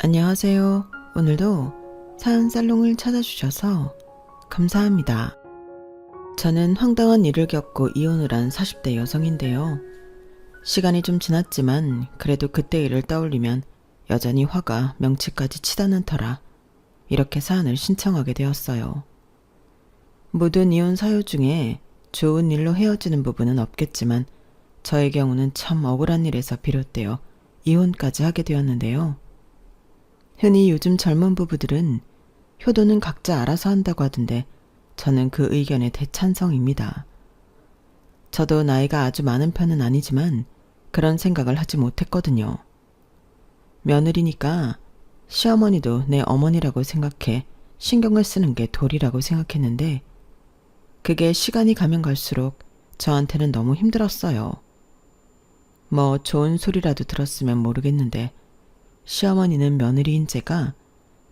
안녕하세요. 오늘도 사연 살롱을 찾아주셔서 감사합니다. 저는 황당한 일을 겪고 이혼을 한 40대 여성인데요. 시간이 좀 지났지만 그래도 그때 일을 떠올리면 여전히 화가 명치까지 치닫는 터라 이렇게 사연을 신청하게 되었어요. 모든 이혼 사유 중에 좋은 일로 헤어지는 부분은 없겠지만 저의 경우는 참 억울한 일에서 비롯되어 이혼까지 하게 되었는데요. 흔히 요즘 젊은 부부들은 효도는 각자 알아서 한다고 하던데 저는 그 의견에 대찬성입니다. 저도 나이가 아주 많은 편은 아니지만 그런 생각을 하지 못했거든요. 며느리니까 시어머니도 내 어머니라고 생각해 신경을 쓰는 게 도리라고 생각했는데 그게 시간이 가면 갈수록 저한테는 너무 힘들었어요. 뭐 좋은 소리라도 들었으면 모르겠는데 시어머니는 며느리인 제가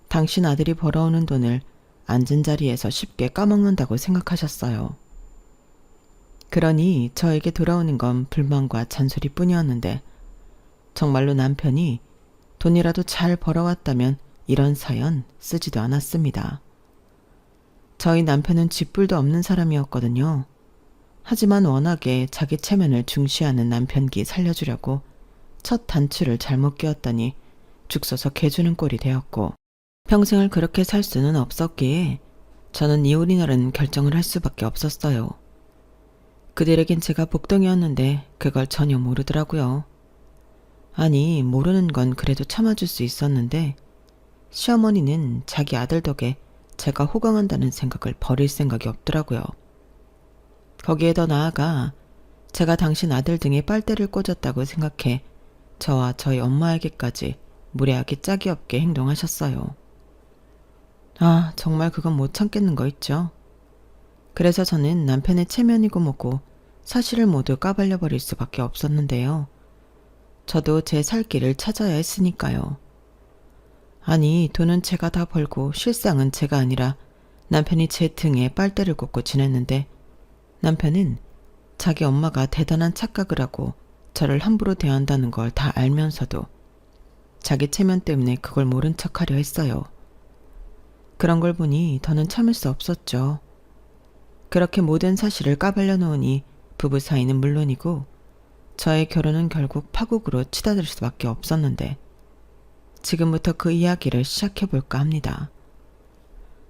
당신 아들이 벌어오는 돈을 앉은 자리에서 쉽게 까먹는다고 생각하셨어요. 그러니 저에게 돌아오는 건 불만과 잔소리뿐이었는데 정말로 남편이 돈이라도 잘 벌어왔다면 이런 사연 쓰지도 않았습니다. 저희 남편은 쥐뿔도 없는 사람이었거든요. 하지만 워낙에 자기 체면을 중시하는 남편기 살려주려고 첫 단추를 잘못 끼웠더니 죽 서서 개주는 꼴이 되었고 평생을 그렇게 살 수는 없었기에 저는 이혼이라는 결정을 할 수밖에 없었어요. 그들에겐 제가 복덩이였는데 그걸 전혀 모르더라고요. 아니, 모르는 건 그래도 참아줄 수 있었는데 시어머니는 자기 아들 덕에 제가 호강한다는 생각을 버릴 생각이 없더라고요. 거기에 더 나아가 제가 당신 아들 등에 빨대를 꽂았다고 생각해 저와 저희 엄마에게까지 무례하게 짝이 없게 행동하셨어요. 아, 정말 그건 못 참겠는 거 있죠. 그래서 저는 남편의 체면이고 뭐고 사실을 모두 까발려버릴 수밖에 없었는데요. 저도 제 살 길을 찾아야 했으니까요. 아니, 돈은 제가 다 벌고 실상은 제가 아니라 남편이 제 등에 빨대를 꽂고 지냈는데 남편은 자기 엄마가 대단한 착각을 하고 저를 함부로 대한다는 걸 다 알면서도 자기 체면 때문에 그걸 모른 척하려 했어요. 그런 걸 보니 더는 참을 수 없었죠. 그렇게 모든 사실을 까발려 놓으니 부부 사이는 물론이고 저의 결혼은 결국 파국으로 치닫을 수밖에 없었는데 지금부터 그 이야기를 시작해 볼까 합니다.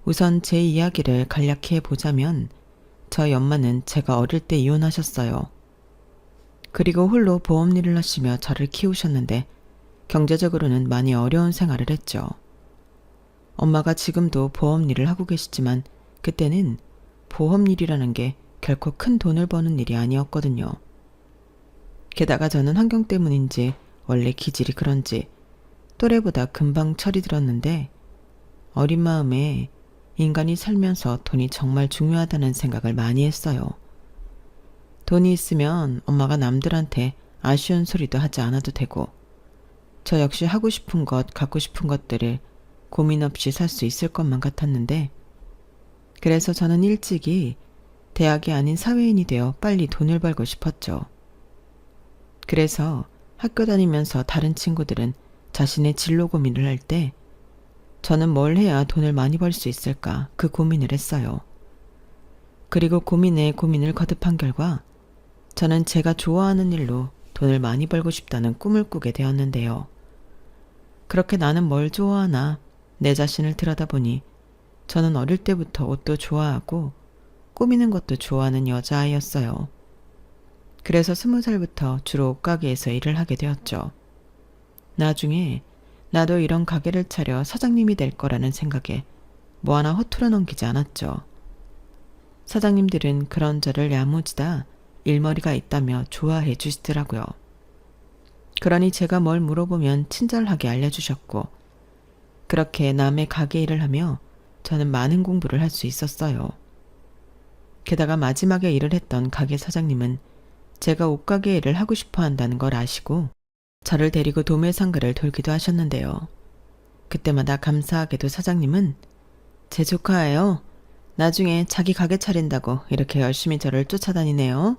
우선 제 이야기를 간략히 해보자면 저희 엄마는 제가 어릴 때 이혼하셨어요. 그리고 홀로 보험 일을 하시며 저를 키우셨는데 경제적으로는 많이 어려운 생활을 했죠. 엄마가 지금도 보험 일을 하고 계시지만 그때는 보험 일이라는 게 결코 큰 돈을 버는 일이 아니었거든요. 게다가 저는 환경 때문인지 원래 기질이 그런지 또래보다 금방 철이 들었는데 어린 마음에 인간이 살면서 돈이 정말 중요하다는 생각을 많이 했어요. 돈이 있으면 엄마가 남들한테 아쉬운 소리도 하지 않아도 되고 저 역시 하고 싶은 것, 갖고 싶은 것들을 고민 없이 살 수 있을 것만 같았는데 그래서 저는 일찍이 대학이 아닌 사회인이 되어 빨리 돈을 벌고 싶었죠. 그래서 학교 다니면서 다른 친구들은 자신의 진로 고민을 할 때 저는 뭘 해야 돈을 많이 벌 수 있을까 그 고민을 했어요. 그리고 고민에 고민을 거듭한 결과 저는 제가 좋아하는 일로 돈을 많이 벌고 싶다는 꿈을 꾸게 되었는데요. 그렇게 나는 뭘 좋아하나 내 자신을 들여다보니 저는 어릴 때부터 옷도 좋아하고 꾸미는 것도 좋아하는 여자아이였어요. 그래서 20살부터 주로 옷가게에서 일을 하게 되었죠. 나중에 나도 이런 가게를 차려 사장님이 될 거라는 생각에 뭐 하나 허투루 넘기지 않았죠. 사장님들은 그런 저를 야무지다 일머리가 있다며 좋아해 주시더라고요. 그러니 제가 뭘 물어보면 친절하게 알려주셨고 그렇게 남의 가게 일을 하며 저는 많은 공부를 할 수 있었어요. 게다가 마지막에 일을 했던 가게 사장님은 제가 옷가게 일을 하고 싶어 한다는 걸 아시고 저를 데리고 도매상가를 돌기도 하셨는데요. 그때마다 감사하게도 사장님은 제 조카예요. 나중에 자기 가게 차린다고 이렇게 열심히 저를 쫓아다니네요.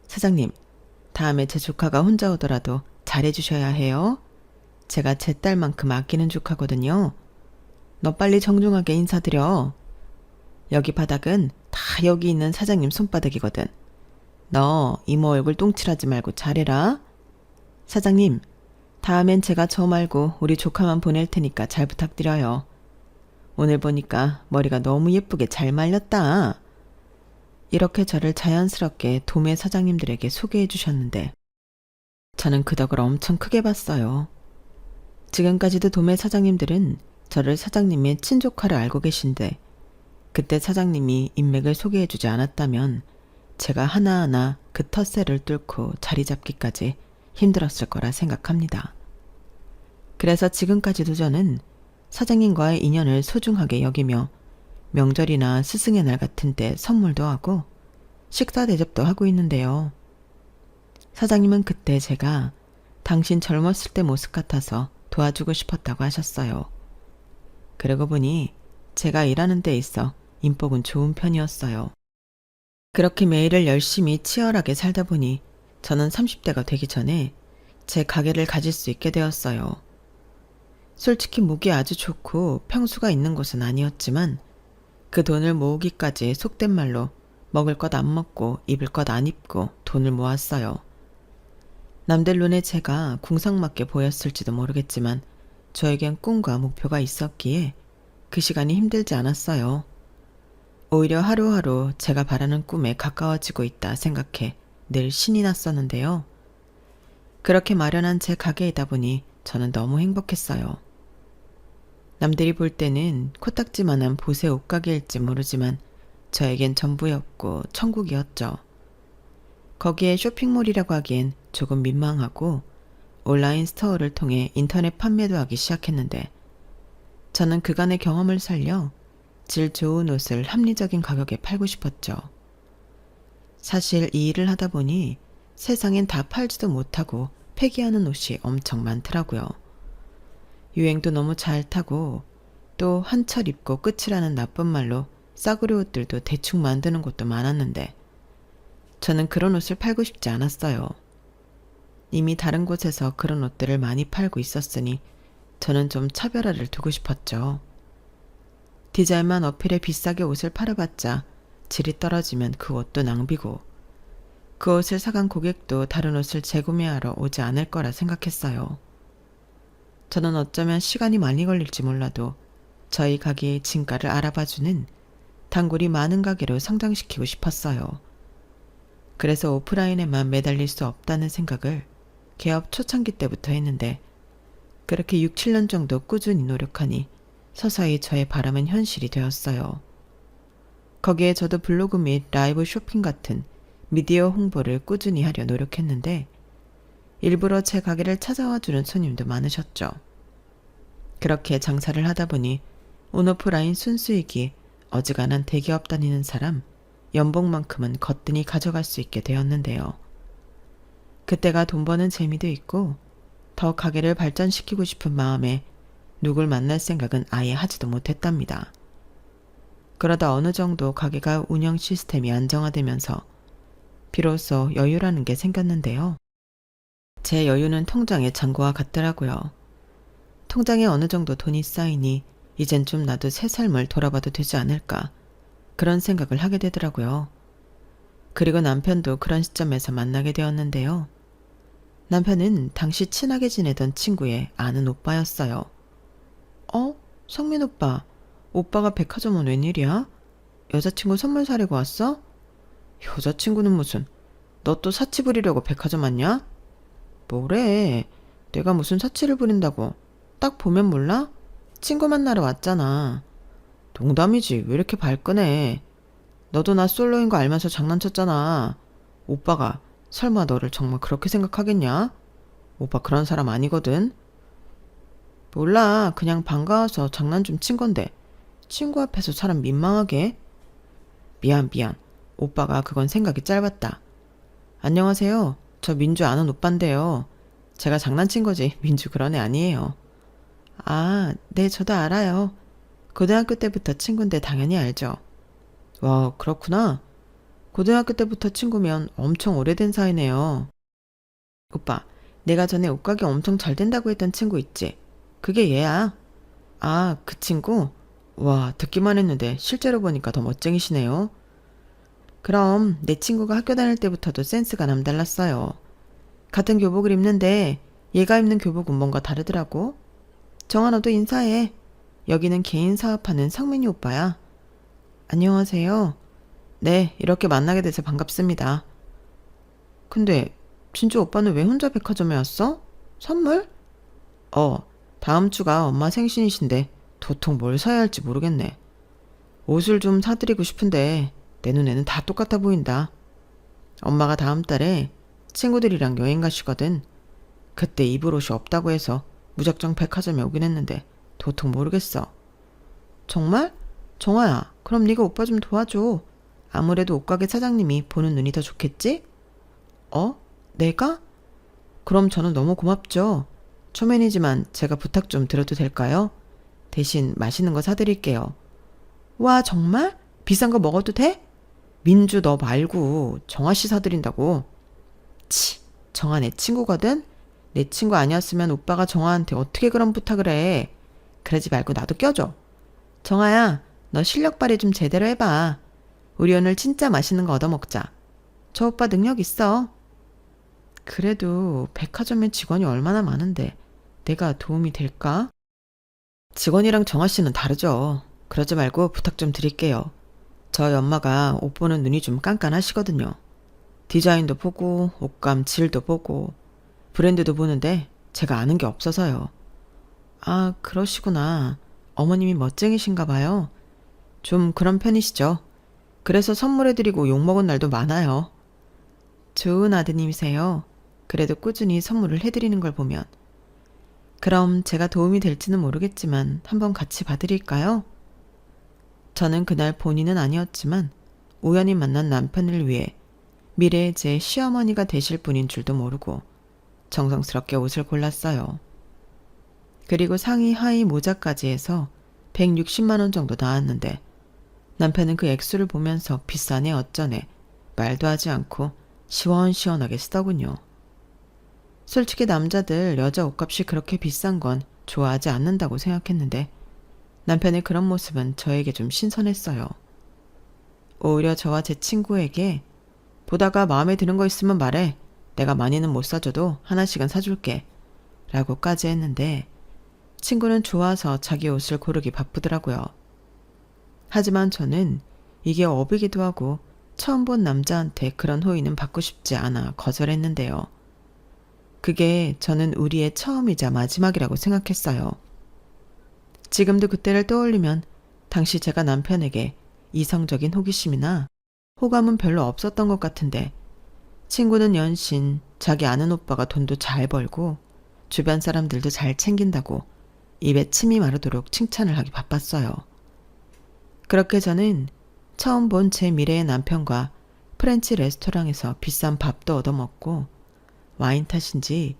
사장님, 다음에 제 조카가 혼자 오더라도 잘해주셔야 해요. 제가 제 딸만큼 아끼는 족하거든요. 너 빨리 정중하게 인사드려. 여기 바닥은 다 여기 있는 사장님 손바닥이거든. 너 이모 얼굴 똥칠하지 말고 잘해라. 사장님, 다음엔 제가 저 말고 우리 조카만 보낼 테니까 잘 부탁드려요. 오늘 보니까 머리가 너무 예쁘게 잘 말렸다. 이렇게 저를 자연스럽게 도매 사장님들에게 소개해 주셨는데 저는 그 덕을 엄청 크게 봤어요. 지금까지도 도매 사장님들은 저를 사장님의 친조카를 알고 계신데 그때 사장님이 인맥을 소개해 주지 않았다면 제가 하나하나 그 텃세를 뚫고 자리 잡기까지 힘들었을 거라 생각합니다. 그래서 지금까지도 저는 사장님과의 인연을 소중하게 여기며 명절이나 스승의 날 같은 때 선물도 하고 식사 대접도 하고 있는데요. 사장님은 그때 제가 당신 젊었을 때 모습 같아서 도와주고 싶었다고 하셨어요. 그러고 보니 제가 일하는 데 있어 인복은 좋은 편이었어요. 그렇게 매일을 열심히 치열하게 살다 보니 저는 30대가 되기 전에 제 가게를 가질 수 있게 되었어요. 솔직히 목이 아주 좋고 평수가 있는 곳은 아니었지만 그 돈을 모으기까지 속된 말로 먹을 것 안 먹고 입을 것 안 입고 돈을 모았어요. 남들 눈에 제가 궁상맞게 보였을지도 모르겠지만 저에겐 꿈과 목표가 있었기에 그 시간이 힘들지 않았어요. 오히려 하루하루 제가 바라는 꿈에 가까워지고 있다 생각해 늘 신이 났었는데요. 그렇게 마련한 제 가게이다 보니 저는 너무 행복했어요. 남들이 볼 때는 코딱지만한 보세 옷가게일지 모르지만 저에겐 전부였고 천국이었죠. 거기에 쇼핑몰이라고 하기엔 조금 민망하고 온라인 스토어를 통해 인터넷 판매도 하기 시작했는데 저는 그간의 경험을 살려 질 좋은 옷을 합리적인 가격에 팔고 싶었죠. 사실 이 일을 하다 보니 세상엔 다 팔지도 못하고 폐기하는 옷이 엄청 많더라고요. 유행도 너무 잘 타고 또 한철 입고 끝이라는 나쁜 말로 싸구려 옷들도 대충 만드는 곳도 많았는데 저는 그런 옷을 팔고 싶지 않았어요. 이미 다른 곳에서 그런 옷들을 많이 팔고 있었으니 저는 좀 차별화를 두고 싶었죠. 디자인만 어필해 비싸게 옷을 팔아봤자 질이 떨어지면 그 옷도 낭비고 그 옷을 사간 고객도 다른 옷을 재구매하러 오지 않을 거라 생각했어요. 저는 어쩌면 시간이 많이 걸릴지 몰라도 저희 가게의 진가를 알아봐주는 단골이 많은 가게로 성장시키고 싶었어요. 그래서 오프라인에만 매달릴 수 없다는 생각을 개업 초창기 때부터 했는데 그렇게 6, 7년 정도 꾸준히 노력하니 서서히 저의 바람은 현실이 되었어요. 거기에 저도 블로그 및 라이브 쇼핑 같은 미디어 홍보를 꾸준히 하려 노력했는데 일부러 제 가게를 찾아와 주는 손님도 많으셨죠. 그렇게 장사를 하다 보니 온오프라인 순수익이 어지간한 대기업 다니는 사람 연봉만큼은 거뜬히 가져갈 수 있게 되었는데요. 그때가 돈 버는 재미도 있고 더 가게를 발전시키고 싶은 마음에 누굴 만날 생각은 아예 하지도 못했답니다. 그러다 어느 정도 가게가 운영 시스템이 안정화되면서 비로소 여유라는 게 생겼는데요. 제 여유는 통장의 잔고와 같더라고요. 통장에 어느 정도 돈이 쌓이니 이젠 좀 나도 새 삶을 돌아봐도 되지 않을까 그런 생각을 하게 되더라고요. 그리고 남편도 그런 시점에서 만나게 되었는데요. 남편은 당시 친하게 지내던 친구의 아는 오빠였어요. 성민 오빠, 오빠가 백화점은 웬일이야? 여자친구 선물 사려고 왔어? 여자친구는 무슨, 너 또 사치 부리려고 백화점 왔냐? 뭐래, 내가 무슨 사치를 부린다고. 딱 보면 몰라? 친구 만나러 왔잖아. 농담이지, 왜 이렇게 발끈해. 너도 나 솔로인 거 알면서 장난쳤잖아. 오빠가 설마 너를 정말 그렇게 생각하겠냐? 오빠 그런 사람 아니거든. 몰라, 그냥 반가워서 장난 좀 친 건데 친구 앞에서 사람 민망하게. 미안. 오빠가 그건 생각이 짧았다. 안녕하세요. 저 민주 아는 오빠인데요. 제가 장난친 거지 민주 그런 애 아니에요. 아, 네, 저도 알아요. 고등학교 때부터 친구인데 당연히 알죠. 와, 그렇구나. 고등학교 때부터 친구면 엄청 오래된 사이네요. 오빠, 내가 전에 옷가게 엄청 잘 된다고 했던 친구 있지? 그게 얘야. 아, 그 친구? 와, 듣기만 했는데 실제로 보니까 더 멋쟁이시네요. 그럼 내 친구가 학교 다닐 때부터도 센스가 남달랐어요. 같은 교복을 입는데 얘가 입는 교복은 뭔가 다르더라고. 정아, 너도 인사해. 여기는 개인 사업하는 성민이 오빠야. 안녕하세요. 네, 이렇게 만나게 돼서 반갑습니다. 근데 진주 오빠는 왜 혼자 백화점에 왔어? 선물? 다음 주가 엄마 생신이신데 도통 뭘 사야 할지 모르겠네. 옷을 좀 사드리고 싶은데 내 눈에는 다 똑같아 보인다. 엄마가 다음 달에 친구들이랑 여행 가시거든. 그때 입을 옷이 없다고 해서 무작정 백화점에 오긴 했는데 도통 모르겠어. 정말? 정아야, 그럼 네가 오빠 좀 도와줘. 아무래도 옷가게 사장님이 보는 눈이 더 좋겠지? 내가? 그럼 저는 너무 고맙죠. 초면이지만 제가 부탁 좀 드려도 될까요? 대신 맛있는 거 사드릴게요. 와, 정말? 비싼 거 먹어도 돼? 민주 너 말고 정아 씨 사드린다고. 치, 정아 내 친구거든? 내 친구 아니었으면 오빠가 정아한테 어떻게 그런 부탁을 해. 그러지 말고 나도 껴줘. 정아야, 너 실력 발휘 좀 제대로 해봐. 우리 오늘 진짜 맛있는 거 얻어먹자. 저 오빠 능력 있어. 그래도 백화점에 직원이 얼마나 많은데 내가 도움이 될까? 직원이랑 정아 씨는 다르죠. 그러지 말고 부탁 좀 드릴게요. 저희 엄마가 옷 보는 눈이 좀 깐깐하시거든요. 디자인도 보고 옷감 질도 보고 브랜드도 보는데 제가 아는 게 없어서요. 아, 그러시구나. 어머님이 멋쟁이신가 봐요. 좀 그런 편이시죠. 그래서 선물해드리고 욕먹은 날도 많아요. 좋은 아드님이세요. 그래도 꾸준히 선물을 해드리는 걸 보면. 그럼 제가 도움이 될지는 모르겠지만 한번 같이 봐드릴까요? 저는 그날 본인은 아니었지만 우연히 만난 남편을 위해 미래의 제 시어머니가 되실 분인 줄도 모르고 정성스럽게 옷을 골랐어요. 그리고 상의 하의 모자까지 해서 160만 원 정도 나왔는데 남편은 그 액수를 보면서 비싸네 어쩌네 말도 하지 않고 시원시원하게 쓰더군요. 솔직히 남자들 여자 옷값이 그렇게 비싼 건 좋아하지 않는다고 생각했는데 남편의 그런 모습은 저에게 좀 신선했어요. 오히려 저와 제 친구에게 보다가 마음에 드는 거 있으면 말해. 내가 많이는 못 사줘도 하나씩은 사줄게. 라고까지 했는데 친구는 좋아서 자기 옷을 고르기 바쁘더라고요. 하지만 저는 이게 업이기도 하고 처음 본 남자한테 그런 호의는 받고 싶지 않아 거절했는데요. 그게 저는 우리의 처음이자 마지막이라고 생각했어요. 지금도 그때를 떠올리면 당시 제가 남편에게 이성적인 호기심이나 호감은 별로 없었던 것 같은데 친구는 연신 자기 아는 오빠가 돈도 잘 벌고 주변 사람들도 잘 챙긴다고 입에 침이 마르도록 칭찬을 하기 바빴어요. 그렇게 저는 처음 본 제 미래의 남편과 프렌치 레스토랑에서 비싼 밥도 얻어먹고 와인 탓인지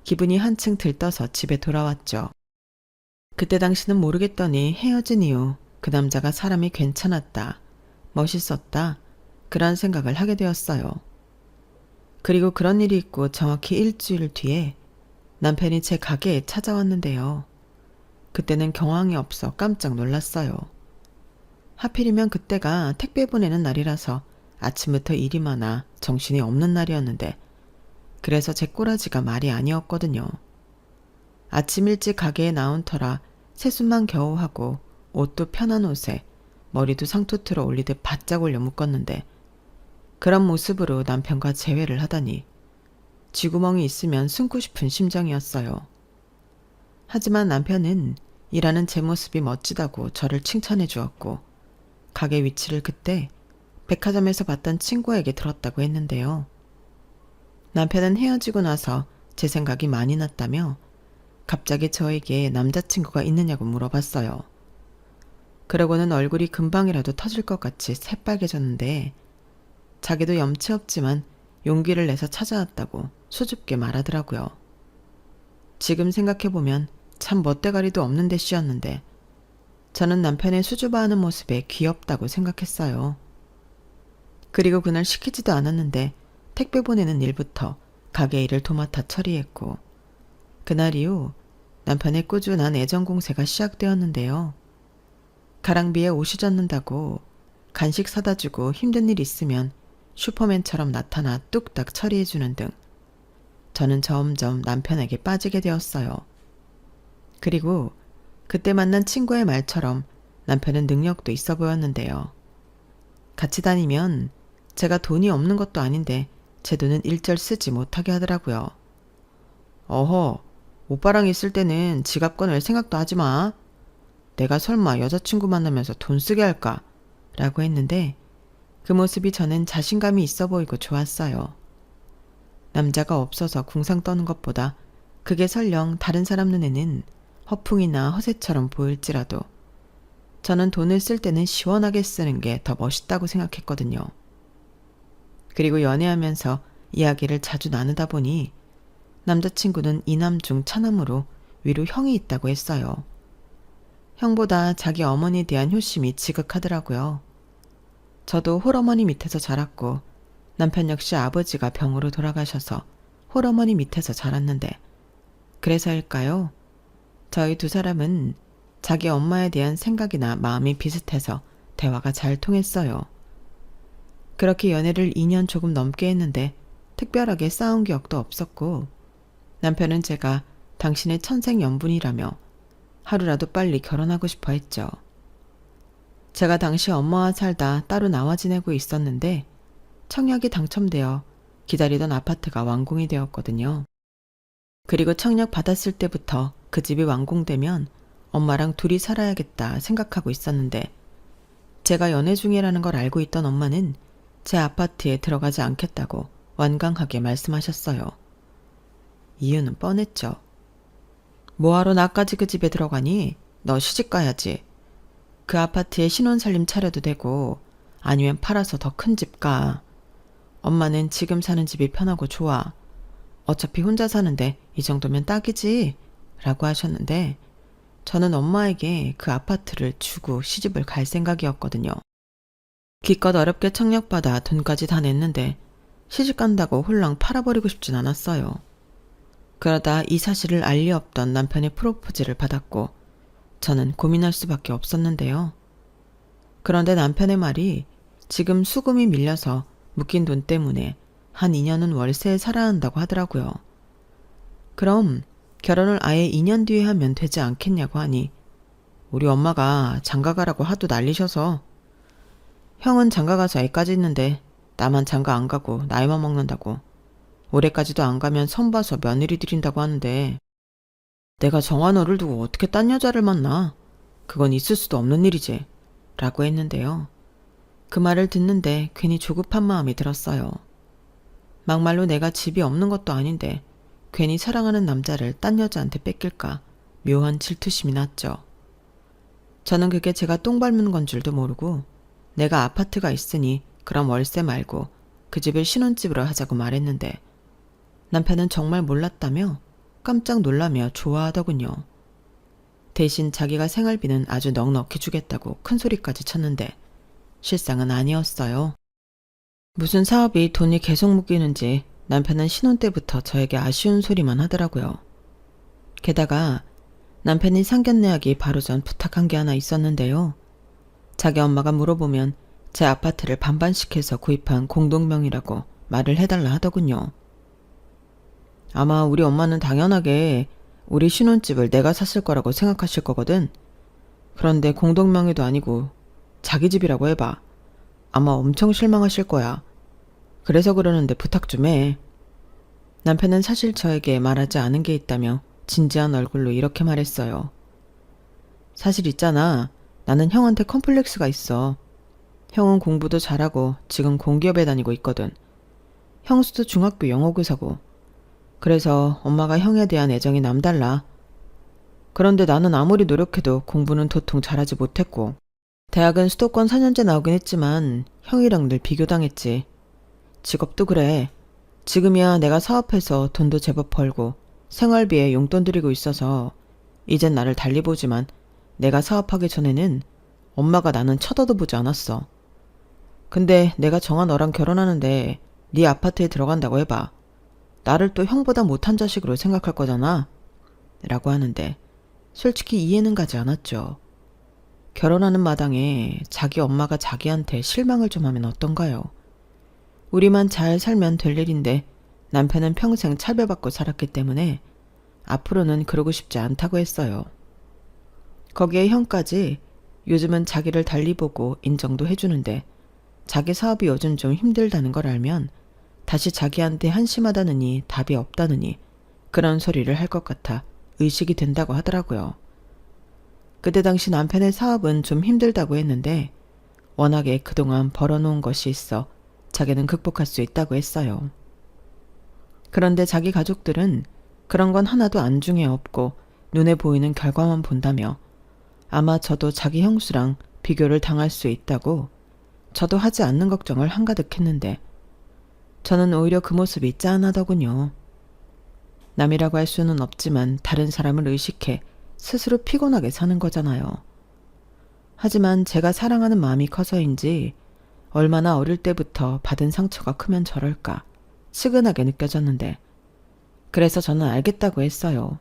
기분이 한층 들떠서 집에 돌아왔죠. 그때 당시는 모르겠더니 헤어진 이후 그 남자가 사람이 괜찮았다, 멋있었다, 그런 생각을 하게 되었어요. 그리고 그런 일이 있고 정확히 일주일 뒤에 남편이 제 가게에 찾아왔는데요. 그때는 경황이 없어 깜짝 놀랐어요. 하필이면 그때가 택배 보내는 날이라서 아침부터 일이 많아 정신이 없는 날이었는데 그래서 제 꼬라지가 말이 아니었거든요. 아침 일찍 가게에 나온 터라 세수만 겨우 하고 옷도 편한 옷에 머리도 상투트로 올리듯 바짝 올려 묶었는데 그런 모습으로 남편과 재회를 하다니 쥐구멍이 있으면 숨고 싶은 심정이었어요. 하지만 남편은 일하는 제 모습이 멋지다고 저를 칭찬해 주었고 가게 위치를 그때 백화점에서 봤던 친구에게 들었다고 했는데요. 남편은 헤어지고 나서 제 생각이 많이 났다며 갑자기 저에게 남자친구가 있느냐고 물어봤어요. 그러고는 얼굴이 금방이라도 터질 것 같이 새빨개졌는데 자기도 염치 없지만 용기를 내서 찾아왔다고 수줍게 말하더라고요. 지금 생각해보면 참 멋대가리도 없는 데 씌었는데 저는 남편의 수줍어하는 모습에 귀엽다고 생각했어요. 그리고 그날 시키지도 않았는데 택배 보내는 일부터 가게 일을 도맡아 처리했고 그날 이후 남편의 꾸준한 애정 공세가 시작되었는데요. 가랑비에 옷이 젖는다고 간식 사다 주고 힘든 일 있으면 슈퍼맨처럼 나타나 뚝딱 처리해주는 등 저는 점점 남편에게 빠지게 되었어요. 그리고 그때 만난 친구의 말처럼 남편은 능력도 있어 보였는데요. 같이 다니면 제가 돈이 없는 것도 아닌데 제 돈은 일절 쓰지 못하게 하더라고요. 어허, 오빠랑 있을 때는 지갑 꺼낼 생각도 하지 마. 내가 설마 여자친구 만나면서 돈 쓰게 할까? 라고 했는데 그 모습이 저는 자신감이 있어 보이고 좋았어요. 남자가 없어서 궁상 떠는 것보다 그게 설령 다른 사람 눈에는 허풍이나 허세처럼 보일지라도 저는 돈을 쓸 때는 시원하게 쓰는 게 더 멋있다고 생각했거든요. 그리고 연애하면서 이야기를 자주 나누다 보니 남자친구는 이남 중 차남으로 위로 형이 있다고 했어요. 형보다 자기 어머니에 대한 효심이 지극하더라고요. 저도 홀어머니 밑에서 자랐고 남편 역시 아버지가 병으로 돌아가셔서 홀어머니 밑에서 자랐는데 그래서일까요? 저희 두 사람은 자기 엄마에 대한 생각이나 마음이 비슷해서 대화가 잘 통했어요. 그렇게 연애를 2년 조금 넘게 했는데 특별하게 싸운 기억도 없었고 남편은 제가 당신의 천생연분이라며 하루라도 빨리 결혼하고 싶어 했죠. 제가 당시 엄마와 살다 따로 나와 지내고 있었는데 청약이 당첨되어 기다리던 아파트가 완공이 되었거든요. 그리고 청약 받았을 때부터 그 집이 완공되면 엄마랑 둘이 살아야겠다 생각하고 있었는데 제가 연애 중이라는 걸 알고 있던 엄마는 제 아파트에 들어가지 않겠다고 완강하게 말씀하셨어요. 이유는 뻔했죠. 뭐하러 나까지 그 집에 들어가니? 너 시집 가야지. 그 아파트에 신혼살림 차려도 되고 아니면 팔아서 더 큰 집 가. 엄마는 지금 사는 집이 편하고 좋아. 어차피 혼자 사는데 이 정도면 딱이지. 라고 하셨는데 저는 엄마에게 그 아파트를 주고 시집을 갈 생각이었거든요. 기껏 어렵게 청약받아 돈까지 다 냈는데 시집 간다고 홀랑 팔아버리고 싶진 않았어요. 그러다 이 사실을 알 리 없던 남편의 프로포즈를 받았고 저는 고민할 수밖에 없었는데요. 그런데 남편의 말이 지금 수금이 밀려서 묶인 돈 때문에 한 2년은 월세에 살아야 한다고 하더라고요. 그럼 결혼을 아예 2년 뒤에 하면 되지 않겠냐고 하니 우리 엄마가 장가가라고 하도 난리셔서 형은 장가가서 애까지 있는데 나만 장가 안 가고 나이만 먹는다고 올해까지도 안 가면 선 봐서 며느리 드린다고 하는데 내가 정한 너를 두고 어떻게 딴 여자를 만나? 그건 있을 수도 없는 일이지. 라고 했는데요. 그 말을 듣는데 괜히 조급한 마음이 들었어요. 막말로 내가 집이 없는 것도 아닌데 괜히 사랑하는 남자를 딴 여자한테 뺏길까 묘한 질투심이 났죠. 저는 그게 제가 똥 밟는 건 줄도 모르고 내가 아파트가 있으니 그럼 월세 말고 그 집을 신혼집으로 하자고 말했는데 남편은 정말 몰랐다며 깜짝 놀라며 좋아하더군요. 대신 자기가 생활비는 아주 넉넉히 주겠다고 큰 소리까지 쳤는데 실상은 아니었어요. 무슨 사업이 돈이 계속 묶이는지 남편은 신혼 때부터 저에게 아쉬운 소리만 하더라고요. 게다가 남편이 상견례하기 바로 전 부탁한 게 하나 있었는데요. 자기 엄마가 물어보면 제 아파트를 반반씩해서 구입한 공동명의라고 말을 해달라 하더군요. 아마 우리 엄마는 당연하게 우리 신혼집을 내가 샀을 거라고 생각하실 거거든. 그런데 공동명의도 아니고 자기 집이라고 해봐. 아마 엄청 실망하실 거야. 그래서 그러는데 부탁 좀 해. 남편은 사실 저에게 말하지 않은 게 있다며 진지한 얼굴로 이렇게 말했어요. 사실 있잖아. 나는 형한테 컴플렉스가 있어. 형은 공부도 잘하고 지금 공기업에 다니고 있거든. 형수도 중학교 영어교사고. 그래서 엄마가 형에 대한 애정이 남달라. 그런데 나는 아무리 노력해도 공부는 도통 잘하지 못했고 대학은 수도권 4년제 나오긴 했지만 형이랑 늘 비교당했지. 직업도 그래. 지금이야 내가 사업해서 돈도 제법 벌고 생활비에 용돈 들이고 있어서 이젠 나를 달리 보지만 내가 사업하기 전에는 엄마가 나는 쳐다도 보지 않았어. 근데 내가 정한 너랑 결혼하는데 네 아파트에 들어간다고 해봐. 나를 또 형보다 못한 자식으로 생각할 거잖아. 라고 하는데 솔직히 이해는 가지 않았죠. 결혼하는 마당에 자기 엄마가 자기한테 실망을 좀 하면 어떤가요? 우리만 잘 살면 될 일인데 남편은 평생 차별받고 살았기 때문에 앞으로는 그러고 싶지 않다고 했어요. 거기에 형까지 요즘은 자기를 달리 보고 인정도 해주는데 자기 사업이 요즘 좀 힘들다는 걸 알면 다시 자기한테 한심하다느니 답이 없다느니 그런 소리를 할 것 같아 의식이 된다고 하더라고요. 그때 당시 남편의 사업은 좀 힘들다고 했는데 워낙에 그동안 벌어놓은 것이 있어 자기는 극복할 수 있다고 했어요. 그런데 자기 가족들은 그런 건 하나도 안중에 없고 눈에 보이는 결과만 본다며 아마 저도 자기 형수랑 비교를 당할 수 있다고 저도 하지 않는 걱정을 한가득 했는데 저는 오히려 그 모습이 짠하더군요. 남이라고 할 수는 없지만 다른 사람을 의식해 스스로 피곤하게 사는 거잖아요. 하지만 제가 사랑하는 마음이 커서인지 얼마나 어릴 때부터 받은 상처가 크면 저럴까 측은하게 느껴졌는데 그래서 저는 알겠다고 했어요.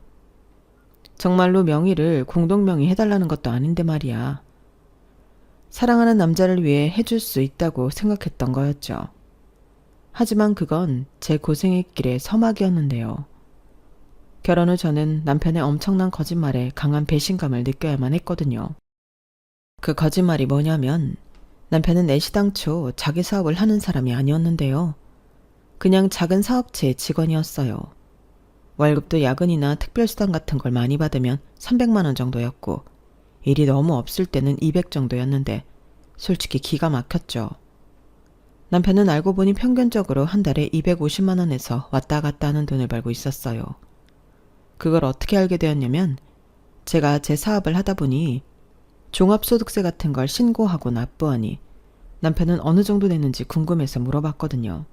정말로 명의를 공동명의 해달라는 것도 아닌데 말이야. 사랑하는 남자를 위해 해줄 수 있다고 생각했던 거였죠. 하지만 그건 제 고생의 길의 서막이었는데요. 결혼 후 저는 남편의 엄청난 거짓말에 강한 배신감을 느껴야만 했거든요. 그 거짓말이 뭐냐면 남편은 애시당초 자기 사업을 하는 사람이 아니었는데요. 그냥 작은 사업체의 직원이었어요. 월급도 야근이나 특별수당 같은 걸 많이 받으면 300만 원 정도였고 일이 너무 없을 때는 200 정도였는데 솔직히 기가 막혔죠. 남편은 알고 보니 평균적으로 한 달에 250만 원에서 왔다 갔다 하는 돈을 벌고 있었어요. 그걸 어떻게 알게 되었냐면 제가 제 사업을 하다 보니 종합소득세 같은 걸 신고하고 납부하니 남편은 어느 정도 냈는지 궁금해서 물어봤거든요.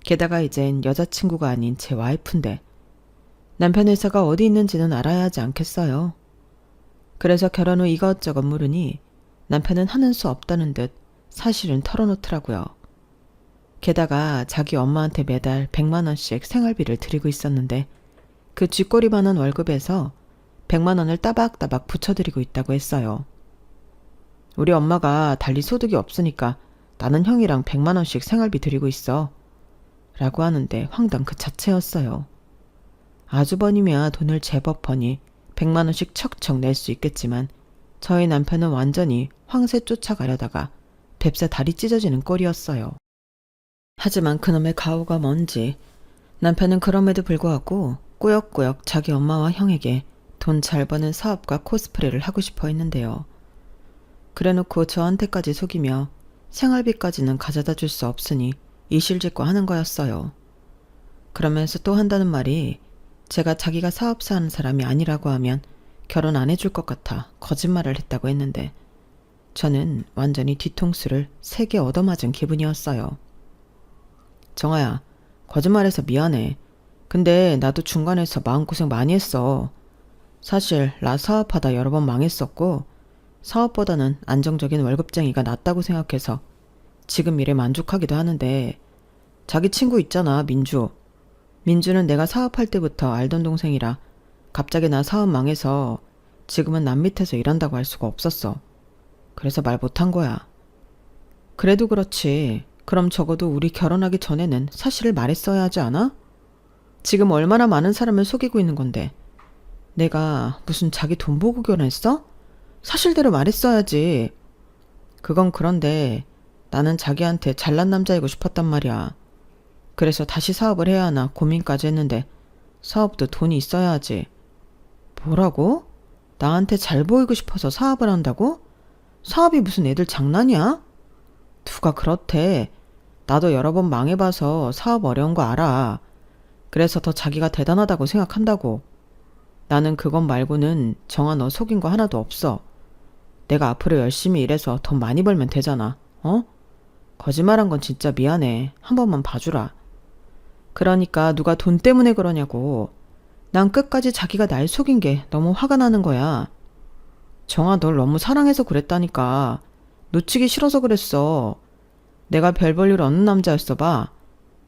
게다가 이젠 여자친구가 아닌 제 와이프인데 남편 회사가 어디 있는지는 알아야 하지 않겠어요. 그래서 결혼 후 이것저것 물으니 남편은 하는 수 없다는 듯 사실은 털어놓더라고요. 게다가 자기 엄마한테 매달 100만 원씩 생활비를 드리고 있었는데 그 쥐꼬리만한 월급에서 100만 원을 따박따박 붙여드리고 있다고 했어요. 우리 엄마가 달리 소득이 없으니까 나는 형이랑 100만 원씩 생활비 드리고 있어. 라고 하는데 황당 그 자체였어요. 아주버님이야 돈을 제법 버니 100만 원씩 척척 낼 수 있겠지만 저희 남편은 완전히 황새 쫓아가려다가 뱁새 다리 찢어지는 꼴이었어요. 하지만 그놈의 가오가 뭔지 남편은 그럼에도 불구하고 꾸역꾸역 자기 엄마와 형에게 돈 잘 버는 사업과 코스프레를 하고 싶어 했는데요. 그래놓고 저한테까지 속이며 생활비까지는 가져다 줄 수 없으니 이실직고 하는 거였어요. 그러면서 또 한다는 말이 제가 자기가 사업사 하는 사람이 아니라고 하면 결혼 안 해줄 것 같아 거짓말을 했다고 했는데 저는 완전히 뒤통수를 3개 얻어맞은 기분이었어요. 정아야, 거짓말해서 미안해. 근데 나도 중간에서 마음고생 많이 했어. 사실 나 사업하다 여러 번 망했었고 사업보다는 안정적인 월급쟁이가 낫다고 생각해서 지금 일에 만족하기도 하는데 자기 친구 있잖아, 민주. 민주는 내가 사업할 때부터 알던 동생이라 갑자기 나 사업 망해서 지금은 남 밑에서 일한다고 할 수가 없었어. 그래서 말 못한 거야. 그래도 그렇지. 그럼 적어도 우리 결혼하기 전에는 사실을 말했어야 하지 않아? 지금 얼마나 많은 사람을 속이고 있는 건데 내가 무슨 자기 돈 보고 결혼했어? 사실대로 말했어야지. 그건 그런데 나는 자기한테 잘난 남자이고 싶었단 말이야. 그래서 다시 사업을 해야 하나 고민까지 했는데 사업도 돈이 있어야 하지. 뭐라고? 나한테 잘 보이고 싶어서 사업을 한다고? 사업이 무슨 애들 장난이야? 누가 그렇대. 나도 여러 번 망해봐서 사업 어려운 거 알아. 그래서 더 자기가 대단하다고 생각한다고. 나는 그것 말고는 정아 너 속인 거 하나도 없어. 내가 앞으로 열심히 일해서 돈 많이 벌면 되잖아. 어? 거짓말한 건 진짜 미안해. 한 번만 봐주라. 그러니까 누가 돈 때문에 그러냐고. 난 끝까지 자기가 날 속인 게 너무 화가 나는 거야. 정아 널 너무 사랑해서 그랬다니까. 놓치기 싫어서 그랬어. 내가 별 볼 일 없는 남자였어 봐.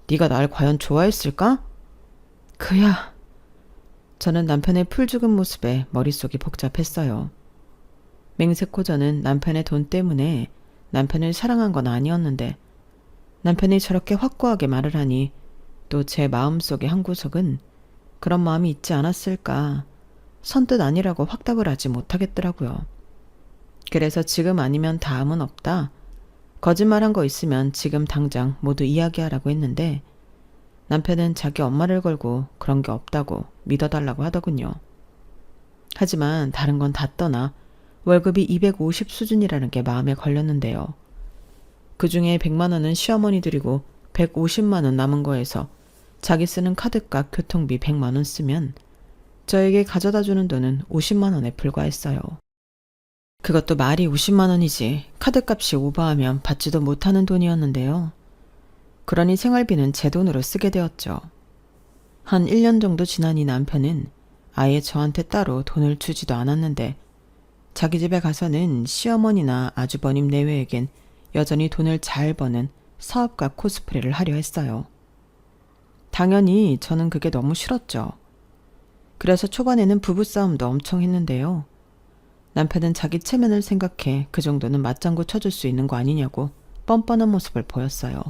네가 날 과연 좋아했을까? 그야. 저는 남편의 풀 죽은 모습에 머릿속이 복잡했어요. 맹세코 저는 남편의 돈 때문에 남편을 사랑한 건 아니었는데 남편이 저렇게 확고하게 말을 하니 또 제 마음속의 한 구석은 그런 마음이 있지 않았을까 선뜻 아니라고 확답을 하지 못하겠더라고요. 그래서 지금 아니면 다음은 없다. 거짓말한 거 있으면 지금 당장 모두 이야기하라고 했는데 남편은 자기 엄마를 걸고 그런 게 없다고 믿어달라고 하더군요. 하지만 다른 건 다 떠나 월급이 250 수준이라는 게 마음에 걸렸는데요. 그중에 100만 원은 시어머니 드리고 150만 원 남은 거에서 자기 쓰는 카드값 교통비 100만 원 쓰면 저에게 가져다 주는 돈은 50만 원에 불과했어요. 그것도 말이 50만 원이지 카드값이 오버하면 받지도 못하는 돈이었는데요. 그러니 생활비는 제 돈으로 쓰게 되었죠. 한 1년 정도 지나니 남편은 아예 저한테 따로 돈을 주지도 않았는데 자기 집에 가서는 시어머니나 아주버님 내외에겐 여전히 돈을 잘 버는 사업가 코스프레를 하려 했어요. 당연히 저는 그게 너무 싫었죠. 그래서 초반에는 부부싸움도 엄청 했는데요. 남편은 자기 체면을 생각해 그 정도는 맞장구 쳐줄 수 있는 거 아니냐고 뻔뻔한 모습을 보였어요.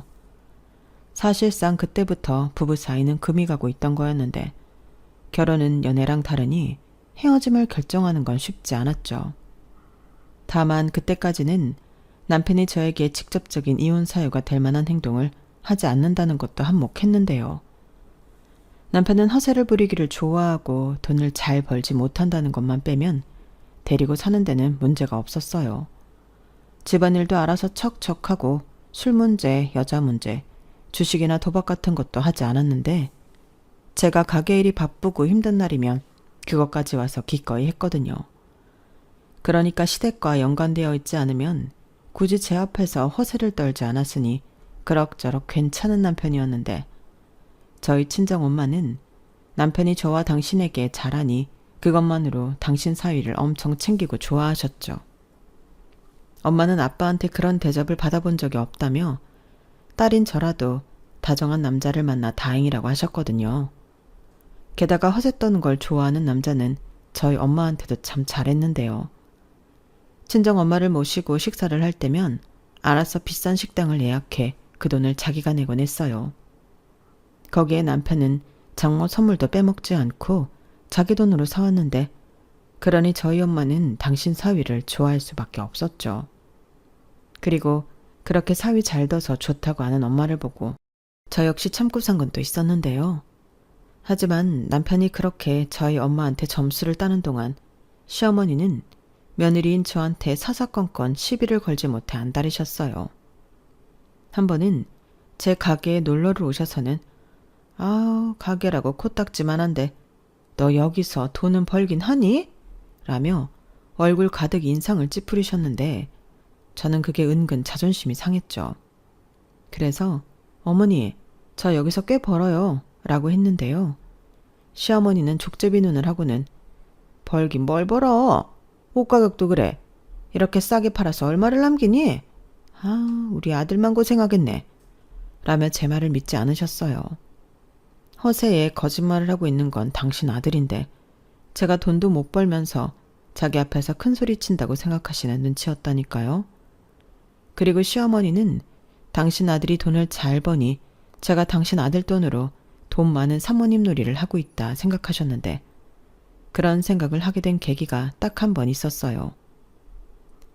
사실상 그때부터 부부 사이는 금이 가고 있던 거였는데 결혼은 연애랑 다르니 헤어짐을 결정하는 건 쉽지 않았죠. 다만 그때까지는 남편이 저에게 직접적인 이혼 사유가 될 만한 행동을 하지 않는다는 것도 한몫했는데요. 남편은 허세를 부리기를 좋아하고 돈을 잘 벌지 못한다는 것만 빼면 데리고 사는 데는 문제가 없었어요. 집안일도 알아서 척척하고 술 문제, 여자 문제, 주식이나 도박 같은 것도 하지 않았는데 제가 가게 일이 바쁘고 힘든 날이면 그것까지 와서 기꺼이 했거든요. 그러니까 시댁과 연관되어 있지 않으면 굳이 제 앞에서 허세를 떨지 않았으니 그럭저럭 괜찮은 남편이었는데 저희 친정엄마는 남편이 저와 당신에게 잘하니 그것만으로 당신 사위를 엄청 챙기고 좋아하셨죠. 엄마는 아빠한테 그런 대접을 받아본 적이 없다며 딸인 저라도 다정한 남자를 만나 다행이라고 하셨거든요. 게다가 허세 떠는 걸 좋아하는 남자는 저희 엄마한테도 참 잘했는데요. 친정엄마를 모시고 식사를 할 때면 알아서 비싼 식당을 예약해 그 돈을 자기가 내곤 했어요. 거기에 남편은 장모 선물도 빼먹지 않고 자기 돈으로 사왔는데 그러니 저희 엄마는 당신 사위를 좋아할 수밖에 없었죠. 그리고 그렇게 사위 잘 둬서 좋다고 하는 엄마를 보고 저 역시 참고 산 건 또 있었는데요. 하지만 남편이 그렇게 저희 엄마한테 점수를 따는 동안 시어머니는 며느리인 저한테 사사건건 시비를 걸지 못해 안달이셨어요. 한 번은 제 가게에 놀러를 오셔서는 가게라고 코딱지만한데 너 여기서 돈은 벌긴 하니? 라며 얼굴 가득 인상을 찌푸리셨는데 저는 그게 은근 자존심이 상했죠. 그래서 어머니 저 여기서 꽤 벌어요 라고 했는데요. 시어머니는 족제비 눈을 하고는 벌긴 뭘 벌어? 옷 가격도 그래. 이렇게 싸게 팔아서 얼마를 남기니? 우리 아들만 고생하겠네. 라며 제 말을 믿지 않으셨어요. 허세에 거짓말을 하고 있는 건 당신 아들인데 제가 돈도 못 벌면서 자기 앞에서 큰 소리 친다고 생각하시는 눈치였다니까요. 그리고 시어머니는 당신 아들이 돈을 잘 버니 제가 당신 아들 돈으로 돈 많은 사모님 놀이를 하고 있다 생각하셨는데 그런 생각을 하게 된 계기가 딱 한 번 있었어요.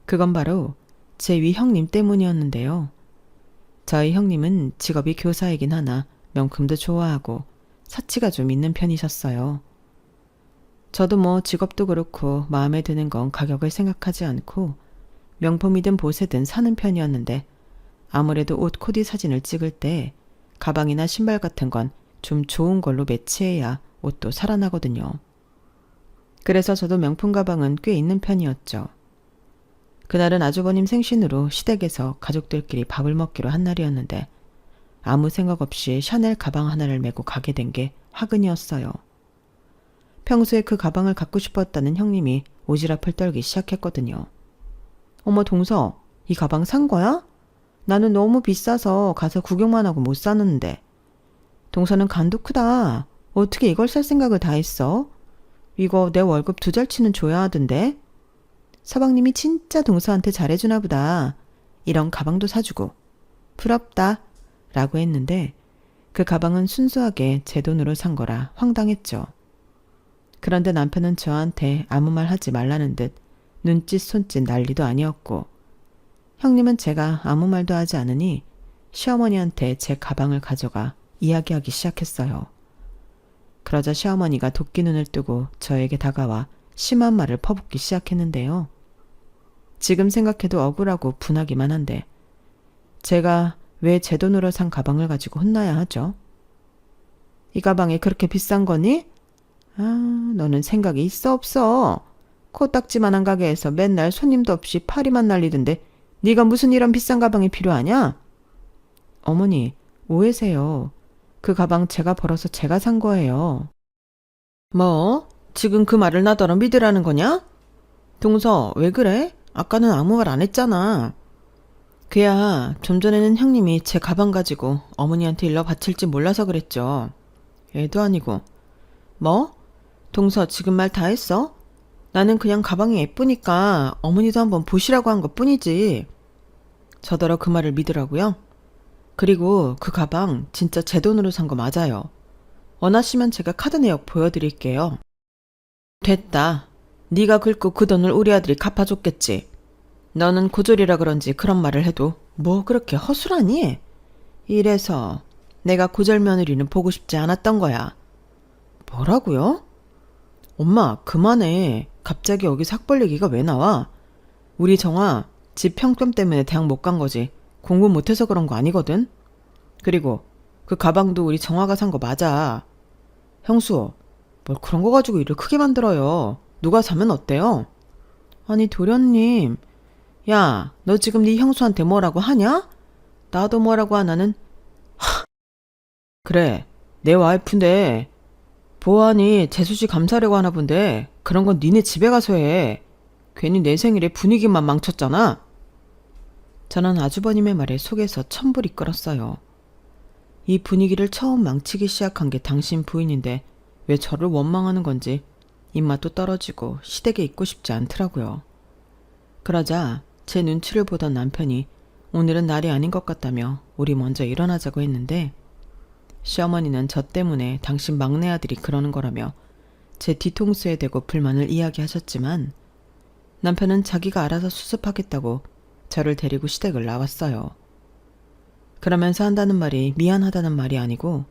그건 바로 제 위 형님 때문이었는데요. 저희 형님은 직업이 교사이긴 하나 명품도 좋아하고 사치가 좀 있는 편이셨어요. 저도 뭐 직업도 그렇고 마음에 드는 건 가격을 생각하지 않고 명품이든 보세든 사는 편이었는데 아무래도 옷 코디 사진을 찍을 때 가방이나 신발 같은 건 좀 좋은 걸로 매치해야 옷도 살아나거든요. 그래서 저도 명품 가방은 꽤 있는 편이었죠. 그날은 아주버님 생신으로 시댁에서 가족들끼리 밥을 먹기로 한 날이었는데 아무 생각 없이 샤넬 가방 하나를 메고 가게 된 게 화근이었어요. 평소에 그 가방을 갖고 싶었다는 형님이 오지랖을 떨기 시작했거든요. 어머 동서, 이 가방 산 거야? 나는 너무 비싸서 가서 구경만 하고 못 사는데 동서는 간도 크다. 어떻게 이걸 살 생각을 다 했어? 이거 내 월급 2달치는 줘야 하던데. 서방님이 진짜 동서한테 잘해주나 보다. 이런 가방도 사주고. 부럽다. 라고 했는데 그 가방은 순수하게 제 돈으로 산 거라 황당했죠. 그런데 남편은 저한테 아무 말 하지 말라는 듯 눈짓 손짓 난리도 아니었고, 형님은 제가 아무 말도 하지 않으니 시어머니한테 제 가방을 가져가 이야기하기 시작했어요. 그러자 시어머니가 도끼 눈을 뜨고 저에게 다가와 심한 말을 퍼붓기 시작했는데요. 지금 생각해도 억울하고 분하기만 한데 제가 왜 제 돈으로 산 가방을 가지고 혼나야 하죠? 이 가방이 그렇게 비싼 거니? 아, 너는 생각이 있어 없어? 코딱지만한 가게에서 맨날 손님도 없이 파리만 날리던데 네가 무슨 이런 비싼 가방이 필요하냐? 어머니, 오해세요. 그 가방 제가 벌어서 제가 산 거예요. 뭐? 지금 그 말을 나더러 믿으라는 거냐? 동서, 왜 그래? 아까는 아무 말 안 했잖아. 그야 좀 전에는 형님이 제 가방 가지고 어머니한테 일러 바칠지 몰라서 그랬죠. 애도 아니고. 뭐? 동서, 지금 말 다 했어? 나는 그냥 가방이 예쁘니까 어머니도 한번 보시라고 한 것뿐이지. 저더러 그 말을 믿으라고요? 그리고 그 가방 진짜 제 돈으로 산 거 맞아요. 원하시면 제가 카드 내역 보여드릴게요. 됐다. 네가 긁고 그 돈을 우리 아들이 갚아줬겠지. 너는 고졸이라 그런지 그런 말을 해도 뭐 그렇게 허술하니? 이래서 내가 고졸 며느리는 보고 싶지 않았던 거야. 뭐라고요? 엄마, 그만해. 갑자기 여기서 학벌 얘기가 왜 나와? 우리 정아, 집 평점 때문에 대학 못 간 거지. 공부 못해서 그런 거 아니거든? 그리고 그 가방도 우리 정아가 산 거 맞아. 형수, 뭘 그런 거 가지고 일을 크게 만들어요. 누가 사면 어때요? 아니, 도련님. 야, 너 지금 네 형수한테 뭐라고 하냐? 나도 뭐라고 하나는? 그래, 내 와이프인데 보아하니 재수씨 감사하려고 하나 본데 그런 건 니네 집에 가서 해. 괜히 내 생일에 분위기만 망쳤잖아. 저는 아주버님의 말에 속에서 천불이 끓었어요. 이 분위기를 처음 망치기 시작한 게 당신 부인인데 왜 저를 원망하는 건지 입맛도 떨어지고 시댁에 있고 싶지 않더라고요. 그러자 제 눈치를 보던 남편이 오늘은 날이 아닌 것 같다며 우리 먼저 일어나자고 했는데, 시어머니는 저 때문에 당신 막내 아들이 그러는 거라며 제 뒤통수에 대고 불만을 이야기하셨지만, 남편은 자기가 알아서 수습하겠다고 저를 데리고 시댁을 나왔어요. 그러면서 한다는 말이 미안하다는 말이 아니고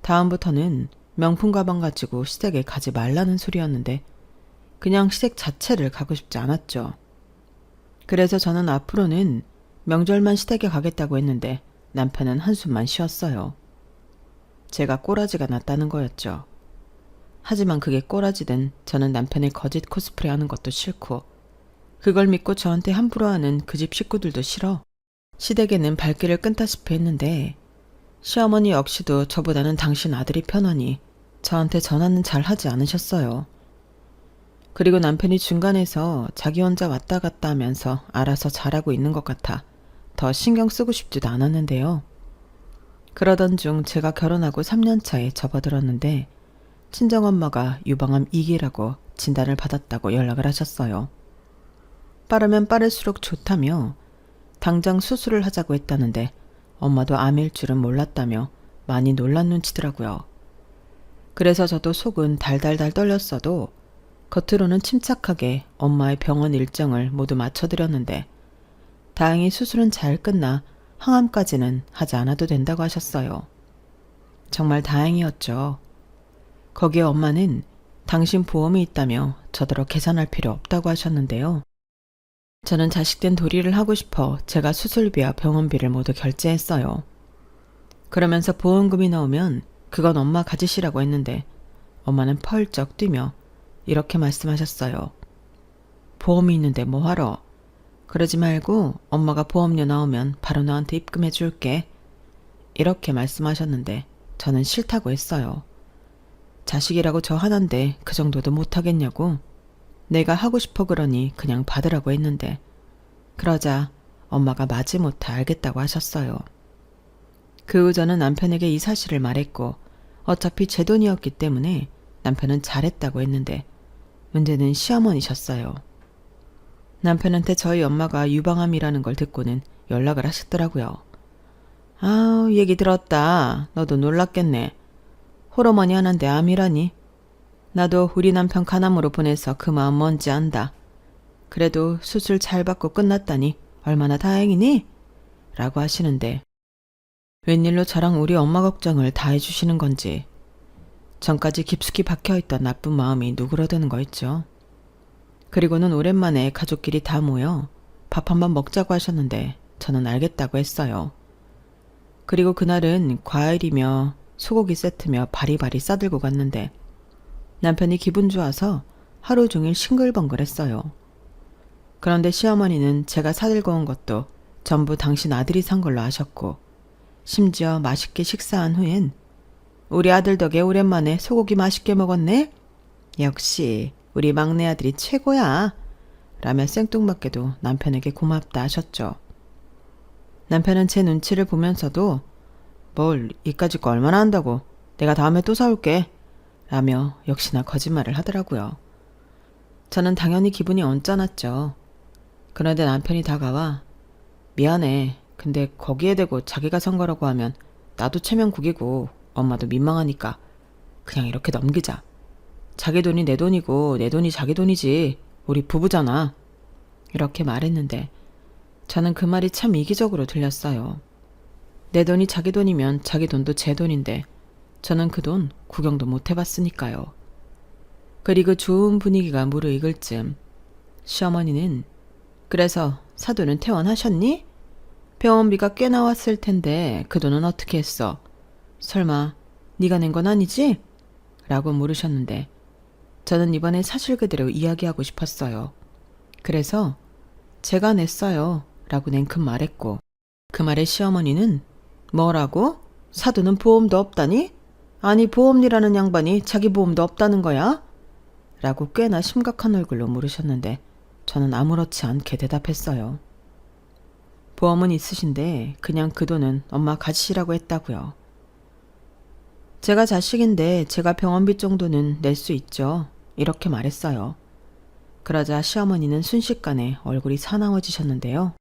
다음부터는 명품 가방 가지고 시댁에 가지 말라는 소리였는데 그냥 시댁 자체를 가고 싶지 않았죠. 그래서 저는 앞으로는 명절만 시댁에 가겠다고 했는데 남편은 한숨만 쉬었어요. 제가 꼬라지가 났다는 거였죠. 하지만 그게 꼬라지든 저는 남편의 거짓 코스프레 하는 것도 싫고 그걸 믿고 저한테 함부로 하는 그 집 식구들도 싫어. 시댁에는 발길을 끈다시피 했는데 시어머니 역시도 저보다는 당신 아들이 편하니 저한테 전화는 잘 하지 않으셨어요. 그리고 남편이 중간에서 자기 혼자 왔다 갔다 하면서 알아서 잘하고 있는 것 같아 더 신경 쓰고 싶지도 않았는데요. 그러던 중 제가 결혼하고 3년 차에 접어들었는데 친정엄마가 유방암 2기라고 진단을 받았다고 연락을 하셨어요. 빠르면 빠를수록 좋다며 당장 수술을 하자고 했다는데 엄마도 암일 줄은 몰랐다며 많이 놀란 눈치더라고요. 그래서 저도 속은 달달달 떨렸어도 겉으로는 침착하게 엄마의 병원 일정을 모두 맞춰드렸는데 다행히 수술은 잘 끝나 항암까지는 하지 않아도 된다고 하셨어요. 정말 다행이었죠. 거기에 엄마는 당신 보험이 있다며 저더러 계산할 필요 없다고 하셨는데요. 저는 자식된 도리를 하고 싶어 제가 수술비와 병원비를 모두 결제했어요. 그러면서 보험금이 나오면 그건 엄마 가지시라고 했는데 엄마는 펄쩍 뛰며 이렇게 말씀하셨어요. 보험이 있는데 뭐하러? 그러지 말고 엄마가 보험료 나오면 바로 너한테 입금해 줄게. 이렇게 말씀하셨는데 저는 싫다고 했어요. 자식이라고 저 하나인데 그 정도도 못하겠냐고. 내가 하고 싶어 그러니 그냥 받으라고 했는데 그러자 엄마가 마지못해 알겠다고 하셨어요. 그 후 저는 남편에게 이 사실을 말했고 어차피 제 돈이었기 때문에 남편은 잘했다고 했는데 문제는 시어머니셨어요. 남편한테 저희 엄마가 유방암이라는 걸 듣고는 연락을 하셨더라고요. 아우, 얘기 들었다. 너도 놀랐겠네. 홀어머니 하나인데 암이라니. 나도 우리 남편 간암으로 보내서 그 마음 뭔지 안다. 그래도 수술 잘 받고 끝났다니 얼마나 다행이니? 라고 하시는데 웬일로 저랑 우리 엄마 걱정을 다 해주시는 건지 전까지 깊숙이 박혀있던 나쁜 마음이 누그러드는 거 있죠. 그리고는 오랜만에 가족끼리 다 모여 밥 한 번 먹자고 하셨는데 저는 알겠다고 했어요. 그리고 그날은 과일이며 소고기 세트며 바리바리 싸들고 갔는데 남편이 기분 좋아서 하루 종일 싱글벙글했어요. 그런데 시어머니는 제가 사들고 온 것도 전부 당신 아들이 산 걸로 아셨고 심지어 맛있게 식사한 후엔 우리 아들 덕에 오랜만에 소고기 맛있게 먹었네? 역시 우리 막내 아들이 최고야. 라며 생뚱맞게도 남편에게 고맙다 하셨죠. 남편은 제 눈치를 보면서도 뭘 이까짓 거 얼마나 한다고 내가 다음에 또 사올게 라며 역시나 거짓말을 하더라고요. 저는 당연히 기분이 언짢았죠. 그런데 남편이 다가와 미안해. 근데 거기에 대고 자기가 산 거라고 하면 나도 체면국이고 엄마도 민망하니까 그냥 이렇게 넘기자. 자기 돈이 내 돈이고 내 돈이 자기 돈이지. 우리 부부잖아. 이렇게 말했는데 저는 그 말이 참 이기적으로 들렸어요. 내 돈이 자기 돈이면 자기 돈도 제 돈인데 저는 그 돈 구경도 못 해봤으니까요. 그리고 좋은 분위기가 무르익을 쯤 시어머니는 그래서 사돈은 퇴원하셨니? 병원비가 꽤 나왔을 텐데 그 돈은 어떻게 했어? 설마 네가 낸 건 아니지? 라고 물으셨는데 저는 이번에 사실 그대로 이야기하고 싶었어요. 그래서 제가 냈어요 라고 냉큼 말했고 그 말에 시어머니는 뭐라고? 사돈은 보험도 없다니? 아니 보험이라는 양반이 자기 보험도 없다는 거야? 라고 꽤나 심각한 얼굴로 물으셨는데 저는 아무렇지 않게 대답했어요. 보험은 있으신데 그냥 그 돈은 엄마 가지시라고 했다고요. 제가 자식인데 제가 병원비 정도는 낼 수 있죠. 이렇게 말했어요. 그러자 시어머니는 순식간에 얼굴이 사나워지셨는데요.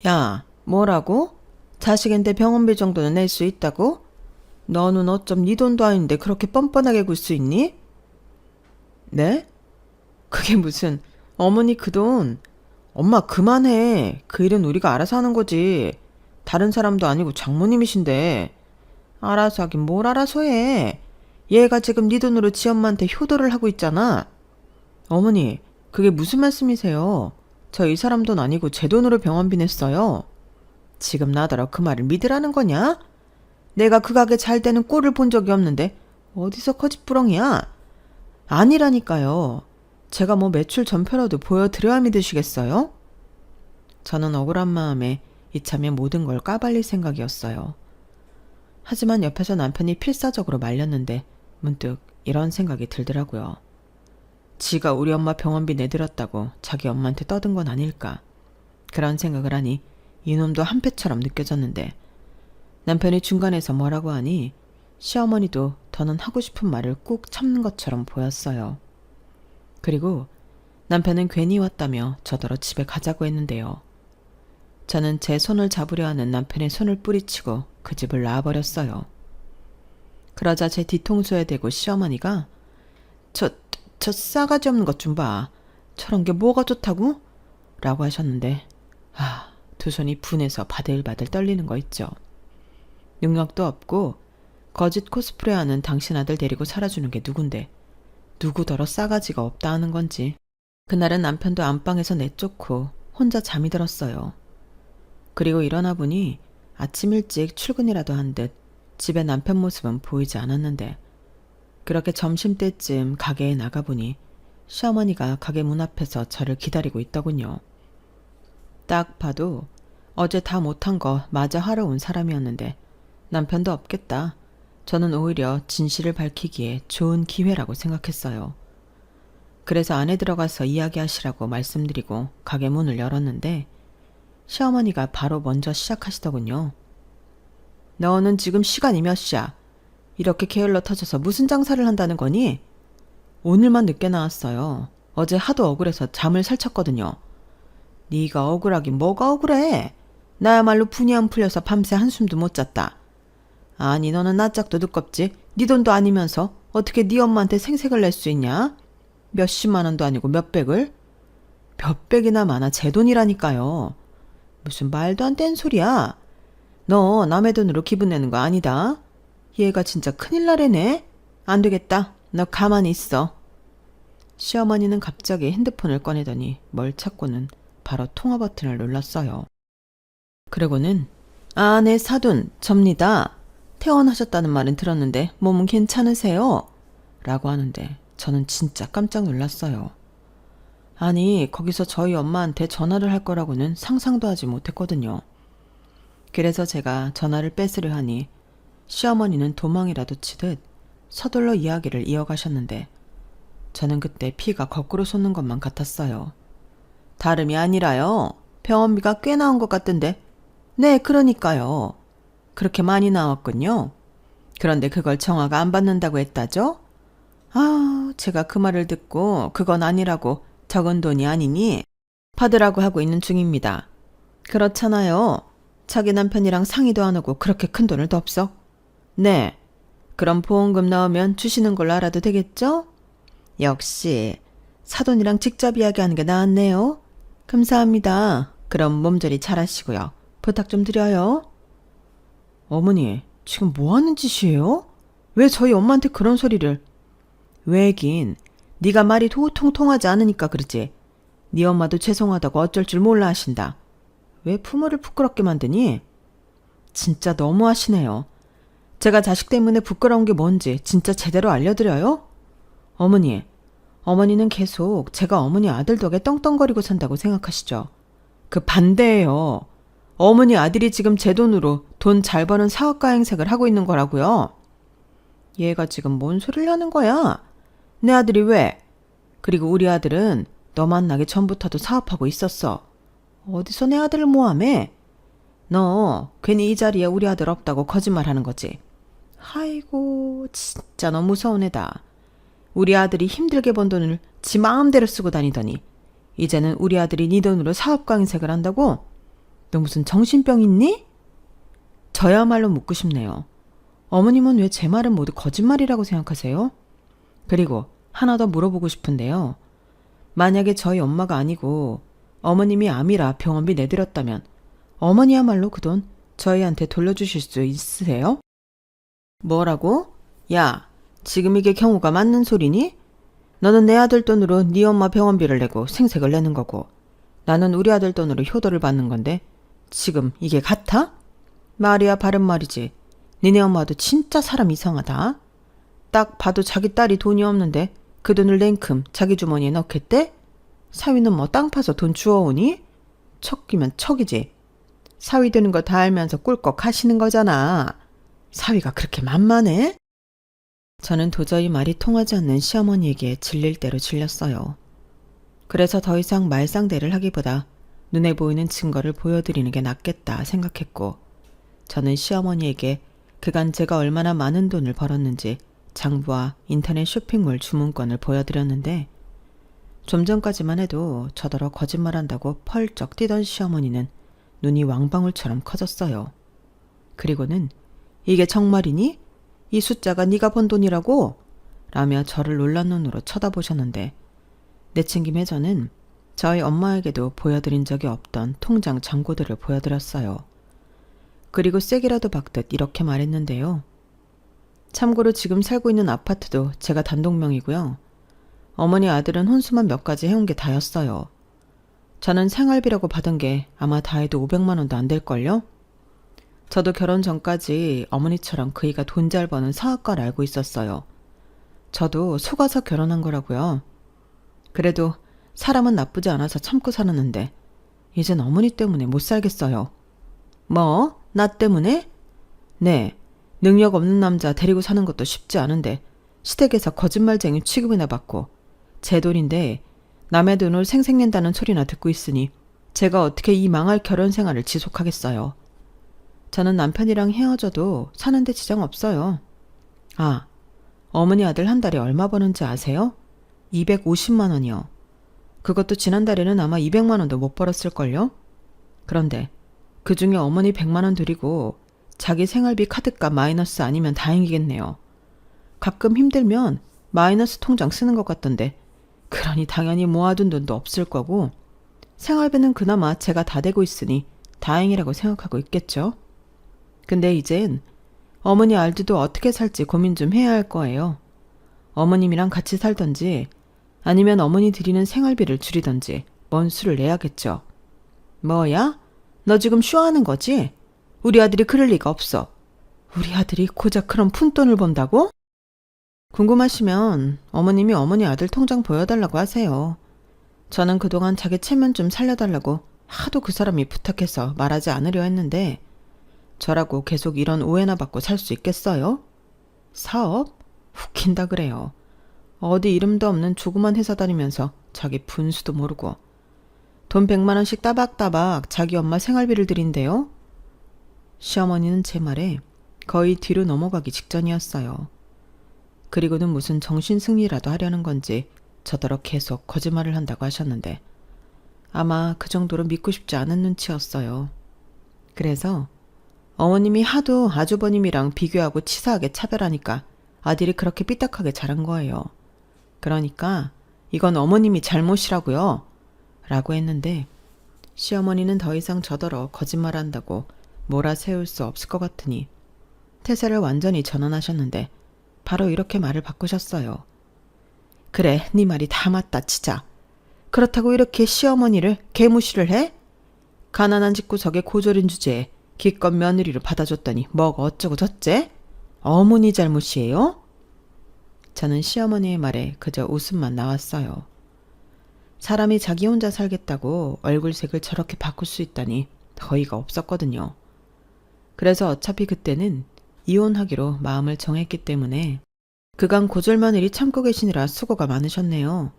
야, 뭐라고? 자식인데 병원비 정도는 낼 수 있다고? 너는 어쩜 네 돈도 아닌데 그렇게 뻔뻔하게 굴 수 있니? 네? 그게 무슨 어머니 그 돈 엄마 그만해. 그 일은 우리가 알아서 하는 거지. 다른 사람도 아니고 장모님이신데 알아서 하긴 뭘 알아서 해. 얘가 지금 네 돈으로 지 엄마한테 효도를 하고 있잖아. 어머니 그게 무슨 말씀이세요? 저 이 사람 돈 아니고 제 돈으로 병원비 냈어요. 지금 나더러 그 말을 믿으라는 거냐? 내가 그 가게 잘 되는 꼴을 본 적이 없는데 어디서 거짓부렁이야? 아니라니까요. 제가 뭐 매출 전표라도 보여드려야 믿으시겠어요? 저는 억울한 마음에 이참에 모든 걸 까발릴 생각이었어요. 하지만 옆에서 남편이 필사적으로 말렸는데 문득 이런 생각이 들더라고요. 지가 우리 엄마 병원비 내드렸다고 자기 엄마한테 떠든 건 아닐까. 그런 생각을 하니 이놈도 한패처럼 느껴졌는데 남편이 중간에서 뭐라고 하니 시어머니도 더는 하고 싶은 말을 꾹 참는 것처럼 보였어요. 그리고 남편은 괜히 왔다며 저더러 집에 가자고 했는데요. 저는 제 손을 잡으려 하는 남편의 손을 뿌리치고 그 집을 나와버렸어요. 그러자 제 뒤통수에 대고 시어머니가 저 싸가지 없는 것 좀 봐. 저런 게 뭐가 좋다고? 라고 하셨는데 두 손이 분해서 바들바들 떨리는 거 있죠. 능력도 없고 거짓 코스프레하는 당신 아들 데리고 살아주는 게 누군데 누구더러 싸가지가 없다 하는 건지. 그날은 남편도 안방에서 내쫓고 혼자 잠이 들었어요. 그리고 일어나 보니 아침 일찍 출근이라도 한 듯 집에 남편 모습은 보이지 않았는데 그렇게 점심때쯤 가게에 나가보니 시어머니가 가게 문 앞에서 저를 기다리고 있더군요. 딱 봐도 어제 다 못한 거 마저 하러 온 사람이었는데 남편도 없겠다. 저는 오히려 진실을 밝히기에 좋은 기회라고 생각했어요. 그래서 안에 들어가서 이야기하시라고 말씀드리고 가게 문을 열었는데 시어머니가 바로 먼저 시작하시더군요. 너는 지금 시간이 몇 시야? 이렇게 게을러 터져서 무슨 장사를 한다는 거니? 오늘만 늦게 나왔어요. 어제 하도 억울해서 잠을 설쳤거든요. 네가 억울하긴 뭐가 억울해? 나야말로 분이 안 풀려서 밤새 한숨도 못 잤다. 아니 너는 낯짝도 두껍지? 네 돈도 아니면서 어떻게 네 엄마한테 생색을 낼 수 있냐? 몇십만 원도 아니고 몇백을? 몇백이나 많아 제 돈이라니까요. 무슨 말도 안 되는 소리야. 너 남의 돈으로 기분 내는 거 아니다. 얘가 진짜 큰일 나래네. 안 되겠다. 너 가만히 있어. 시어머니는 갑자기 핸드폰을 꺼내더니 뭘 찾고는 바로 통화 버튼을 눌렀어요. 그러고는 네 사돈 접니다. 퇴원하셨다는 말은 들었는데 몸은 괜찮으세요? 라고 하는데 저는 진짜 깜짝 놀랐어요. 아니 거기서 저희 엄마한테 전화를 할 거라고는 상상도 하지 못했거든요. 그래서 제가 전화를 뺏으려 하니 시어머니는 도망이라도 치듯 서둘러 이야기를 이어가셨는데 저는 그때 피가 거꾸로 솟는 것만 같았어요. 다름이 아니라요. 병원비가 꽤 나온 것 같던데. 네, 그러니까요. 그렇게 많이 나왔군요. 그런데 그걸 정화가 안 받는다고 했다죠? 제가 그 말을 듣고 그건 아니라고 적은 돈이 아니니 받으라고 하고 있는 중입니다. 그렇잖아요. 자기 남편이랑 상의도 안 하고 그렇게 큰 돈을 덥석? 네. 그럼 보험금 나오면 주시는 걸로 알아도 되겠죠? 역시 사돈이랑 직접 이야기하는 게 나았네요. 감사합니다. 그럼 몸조리 잘하시고요. 부탁 좀 드려요. 어머니, 지금 뭐 하는 짓이에요? 왜 저희 엄마한테 그런 소리를? 왜긴 네가 말이 도통 통하지 않으니까 그러지. 네 엄마도 죄송하다고 어쩔 줄 몰라 하신다. 왜 부모를 부끄럽게 만드니? 진짜 너무하시네요. 제가 자식 때문에 부끄러운 게 뭔지 진짜 제대로 알려드려요? 어머니는 계속 제가 어머니 아들 덕에 떵떵거리고 산다고 생각하시죠? 그 반대예요. 어머니 아들이 지금 제 돈으로 돈 잘 버는 사업가 행색을 하고 있는 거라고요. 얘가 지금 뭔 소리를 하는 거야? 내 아들이 왜? 그리고 우리 아들은 너 만나기 전부터도 사업하고 있었어. 어디서 내 아들을 모함해? 너 괜히 이 자리에 우리 아들 없다고 거짓말하는 거지. 아이고 진짜 너 무서운 애다. 우리 아들이 힘들게 번 돈을 지 마음대로 쓰고 다니더니 이제는 우리 아들이 네 돈으로 사업가 행색을 한다고? 너 무슨 정신병 있니? 저야말로 묻고 싶네요. 어머님은 왜 제 말은 모두 거짓말이라고 생각하세요? 그리고 하나 더 물어보고 싶은데요. 만약에 저희 엄마가 아니고 어머님이 암이라 병원비 내드렸다면 어머니야말로 그 돈 저희한테 돌려주실 수 있으세요? 뭐라고? 야, 지금 이게 경우가 맞는 소리니? 너는 내 아들 돈으로 네 엄마 병원비를 내고 생색을 내는 거고 나는 우리 아들 돈으로 효도를 받는 건데 지금 이게 같아? 말이야 바른 말이지. 니네 엄마도 진짜 사람 이상하다. 딱 봐도 자기 딸이 돈이 없는데 그 돈을 냉큼 자기 주머니에 넣겠대? 사위는 뭐 땅 파서 돈 주워오니? 척이면 척이지. 사위 되는 거 다 알면서 꿀꺽 하시는 거잖아. 사위가 그렇게 만만해? 저는 도저히 말이 통하지 않는 시어머니에게 질릴 대로 질렸어요. 그래서 더 이상 말상대를 하기보다 눈에 보이는 증거를 보여드리는 게 낫겠다 생각했고 저는 시어머니에게 그간 제가 얼마나 많은 돈을 벌었는지 장부와 인터넷 쇼핑몰 주문권을 보여드렸는데 좀 전까지만 해도 저더러 거짓말한다고 펄쩍 뛰던 시어머니는 눈이 왕방울처럼 커졌어요. 그리고는 이게 정말이니? 이 숫자가 네가 번 돈이라고? 라며 저를 놀란 눈으로 쳐다보셨는데 내친김에 저는 저희 엄마에게도 보여드린 적이 없던 통장 잔고들을 보여드렸어요. 그리고 세게라도 박듯 이렇게 말했는데요. 참고로 지금 살고 있는 아파트도 제가 단독명이고요. 어머니 아들은 혼수만 몇 가지 해온 게 다였어요. 저는 생활비라고 받은 게 아마 다 해도 500만 원도 안 될걸요? 저도 결혼 전까지 어머니처럼 그이가 돈 잘 버는 사업가를 알고 있었어요. 저도 속아서 결혼한 거라고요. 그래도 사람은 나쁘지 않아서 참고 살았는데 이젠 어머니 때문에 못 살겠어요. 뭐? 나 때문에? 네. 능력 없는 남자 데리고 사는 것도 쉽지 않은데 시댁에서 거짓말쟁이 취급이나 받고 제 돈인데 남의 돈을 생색낸다는 소리나 듣고 있으니 제가 어떻게 이 망할 결혼 생활을 지속하겠어요. 저는 남편이랑 헤어져도 사는데 지장 없어요. 아, 어머니 아들 한 달에 얼마 버는지 아세요? 250만 원이요. 그것도 지난달에는 아마 200만 원도 못 벌었을걸요? 그런데 그 중에 어머니 100만 원 드리고 자기 생활비 카드값 마이너스 아니면 다행이겠네요. 가끔 힘들면 마이너스 통장 쓰는 것 같던데, 그러니 당연히 모아둔 돈도 없을 거고 생활비는 그나마 제가 다 대고 있으니 다행이라고 생각하고 있겠죠. 근데 이젠 어머니 알드도 어떻게 살지 고민 좀 해야 할 거예요. 어머님이랑 같이 살던지 아니면 어머니 드리는 생활비를 줄이던지 뭔 수를 내야겠죠. 뭐야? 너 지금 쇼하는 거지? 우리 아들이 그럴 리가 없어. 우리 아들이 고작 그런 푼돈을 번다고? 궁금하시면 어머님이 어머니 아들 통장 보여달라고 하세요. 저는 그동안 자기 체면 좀 살려달라고 하도 그 사람이 부탁해서 말하지 않으려 했는데 저라고 계속 이런 오해나 받고 살 수 있겠어요? 사업? 웃긴다 그래요. 어디 이름도 없는 조그만 회사 다니면서 자기 분수도 모르고 돈 100만 원씩 따박따박 자기 엄마 생활비를 드린대요? 시어머니는 제 말에 거의 뒤로 넘어가기 직전이었어요. 그리고는 무슨 정신승리라도 하려는 건지 저더러 계속 거짓말을 한다고 하셨는데 아마 그 정도로 믿고 싶지 않은 눈치였어요. 그래서 어머님이 하도 아주버님이랑 비교하고 치사하게 차별하니까 아들이 그렇게 삐딱하게 자란 거예요. 그러니까 이건 어머님이 잘못이라고요. 라고 했는데 시어머니는 더 이상 저더러 거짓말한다고 몰아세울 수 없을 것 같으니 태세를 완전히 전환하셨는데 바로 이렇게 말을 바꾸셨어요. 그래, 네 말이 다 맞다 치자. 그렇다고 이렇게 시어머니를 개무시를 해? 가난한 집구석의 고졸인 주제에 기껏 며느리를 받아줬더니 뭐가 어쩌고 저째? 어머니 잘못이에요? 저는 시어머니의 말에 그저 웃음만 나왔어요. 사람이 자기 혼자 살겠다고 얼굴색을 저렇게 바꿀 수 있다니 어이가 없었거든요. 그래서 어차피 그때는 이혼하기로 마음을 정했기 때문에 그간 고졸며느리 참고 계시느라 수고가 많으셨네요.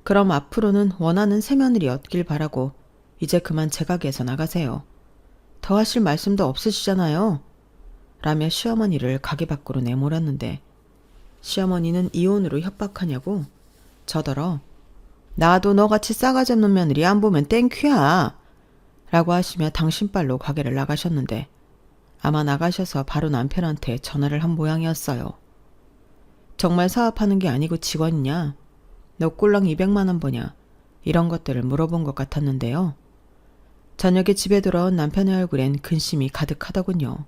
그럼 앞으로는 원하는 새며느리 얻길 바라고 이제 그만 제 가게에서 나가세요. 더 하실 말씀도 없으시잖아요. 라며 시어머니를 가게 밖으로 내몰았는데 시어머니는 이혼으로 협박하냐고 저더러 나도 너같이 싸가지 없는 며느리 안 보면 땡큐야 라고 하시며 당신빨로 가게를 나가셨는데 아마 나가셔서 바로 남편한테 전화를 한 모양이었어요. 정말 사업하는 게 아니고 직원이냐? 너 꼴랑 200만 원 버냐? 이런 것들을 물어본 것 같았는데요. 저녁에 집에 돌아온 남편의 얼굴엔 근심이 가득하더군요.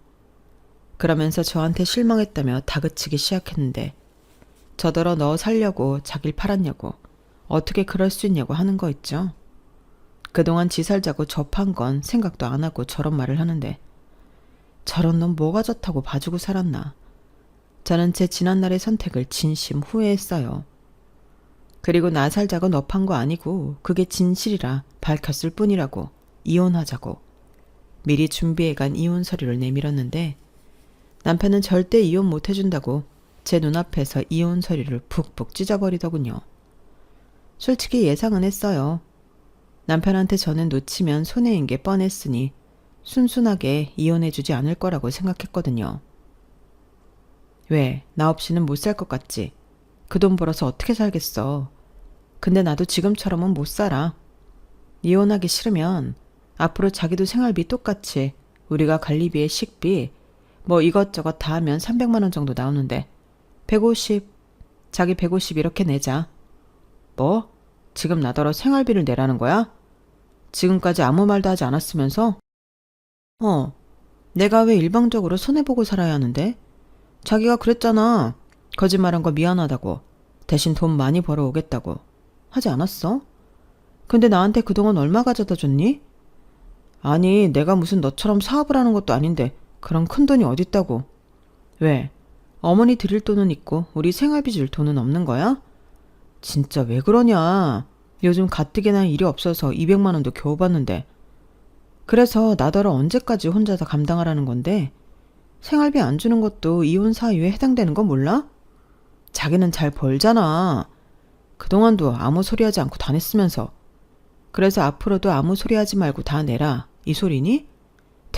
그러면서 저한테 실망했다며 다그치기 시작했는데 저더러 너 살려고 자길 팔았냐고 어떻게 그럴 수 있냐고 하는 거 있죠. 그동안 지 살자고 접한 건 생각도 안 하고 저런 말을 하는데 저런 놈 뭐가 좋다고 봐주고 살았나. 저는 제 지난날의 선택을 진심 후회했어요. 그리고 나 살자고 너 판 거 아니고 그게 진실이라 밝혔을 뿐이라고 이혼하자고 미리 준비해간 이혼 서류를 내밀었는데 남편은 절대 이혼 못 해준다고 제 눈앞에서 이혼 서류를 푹푹 찢어버리더군요. 솔직히 예상은 했어요. 남편한테 저는 놓치면 손해인 게 뻔했으니 순순하게 이혼해주지 않을 거라고 생각했거든요. 왜? 나 없이는 못 살 것 같지? 그 돈 벌어서 어떻게 살겠어. 근데 나도 지금처럼은 못 살아. 이혼하기 싫으면 앞으로 자기도 생활비 똑같이 우리가 관리비에 식비 뭐 이것저것 다 하면 300만 원 정도 나오는데 150, 자기 150 이렇게 내자. 뭐? 지금 나더러 생활비를 내라는 거야? 지금까지 아무 말도 하지 않았으면서? 내가 왜 일방적으로 손해보고 살아야 하는데? 자기가 그랬잖아. 거짓말한 거 미안하다고. 대신 돈 많이 벌어오겠다고. 하지 않았어? 근데 나한테 그동안 얼마 가져다 줬니? 아니, 내가 무슨 너처럼 사업을 하는 것도 아닌데 그런 큰 돈이 어딨다고. 왜? 어머니 드릴 돈은 있고 우리 생활비 줄 돈은 없는 거야? 진짜 왜 그러냐. 요즘 가뜩이나 일이 없어서 200만 원도 겨우 받는데. 그래서 나더러 언제까지 혼자 다 감당하라는 건데 생활비 안 주는 것도 이혼 사유에 해당되는 거 몰라? 자기는 잘 벌잖아. 그동안도 아무 소리 하지 않고 다녔으면서. 그래서 앞으로도 아무 소리 하지 말고 다 내라. 이 소리니?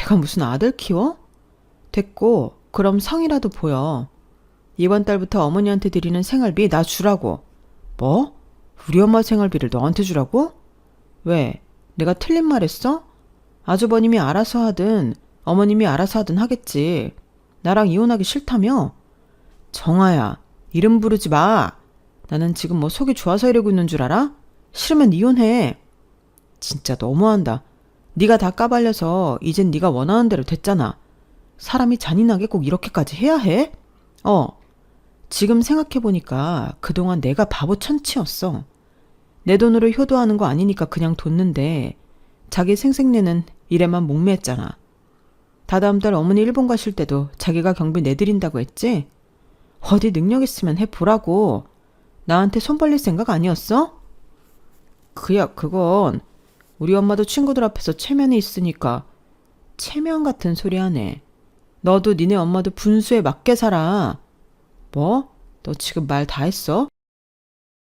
내가 무슨 아들 키워? 됐고, 그럼 성이라도 보여. 이번 달부터 어머니한테 드리는 생활비 나 주라고. 뭐? 우리 엄마 생활비를 너한테 주라고? 왜? 내가 틀린 말 했어? 아주버님이 알아서 하든 어머님이 알아서 하든 하겠지. 나랑 이혼하기 싫다며? 정아야, 이름 부르지 마. 나는 지금 뭐 속이 좋아서 이러고 있는 줄 알아? 싫으면 이혼해. 진짜 너무한다. 네가 다 까발려서 이젠 네가 원하는 대로 됐잖아. 사람이 잔인하게 꼭 이렇게까지 해야 해? 지금 생각해보니까 그동안 내가 바보 천치였어. 내 돈으로 효도하는 거 아니니까 그냥 뒀는데 자기 생색내는 일에만 목매했잖아. 다다음 달 어머니 일본 가실 때도 자기가 경비 내드린다고 했지? 어디 능력 있으면 해보라고. 나한테 손 벌릴 생각 아니었어? 그건 우리 엄마도 친구들 앞에서 체면이 있으니까. 체면 같은 소리 하네. 너도 니네 엄마도 분수에 맞게 살아. 뭐? 너 지금 말 다 했어?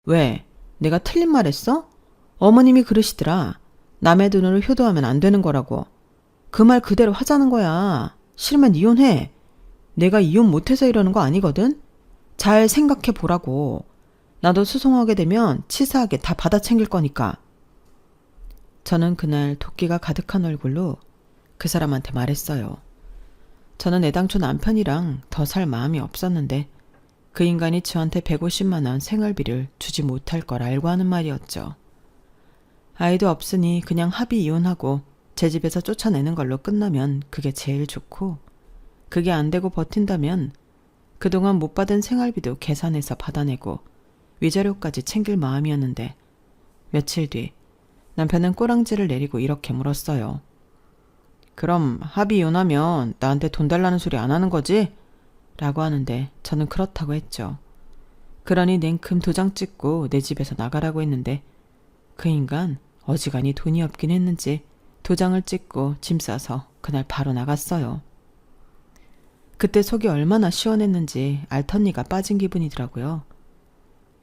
왜? 내가 틀린 말 했어? 어머님이 그러시더라. 남의 돈으로 효도하면 안 되는 거라고. 그 말 그대로 하자는 거야. 싫으면 이혼해. 내가 이혼 못해서 이러는 거 아니거든? 잘 생각해 보라고. 나도 소송하게 되면 치사하게 다 받아 챙길 거니까. 저는 그날 도끼가 가득한 얼굴로 그 사람한테 말했어요. 저는 애당초 남편이랑 더 살 마음이 없었는데 그 인간이 저한테 150만 원 생활비를 주지 못할 걸 알고 하는 말이었죠. 아이도 없으니 그냥 합의 이혼하고 제 집에서 쫓아내는 걸로 끝나면 그게 제일 좋고, 그게 안 되고 버틴다면 그동안 못 받은 생활비도 계산해서 받아내고 위자료까지 챙길 마음이었는데, 며칠 뒤 남편은 꼬랑지를 내리고 이렇게 물었어요. 그럼 합의 이혼하면 나한테 돈 달라는 소리 안 하는 거지? 라고 하는데 저는 그렇다고 했죠. 그러니 냉큼 도장 찍고 내 집에서 나가라고 했는데 그 인간 어지간히 돈이 없긴 했는지 도장을 찍고 짐 싸서 그날 바로 나갔어요. 그때 속이 얼마나 시원했는지 알턴니가 빠진 기분이더라고요.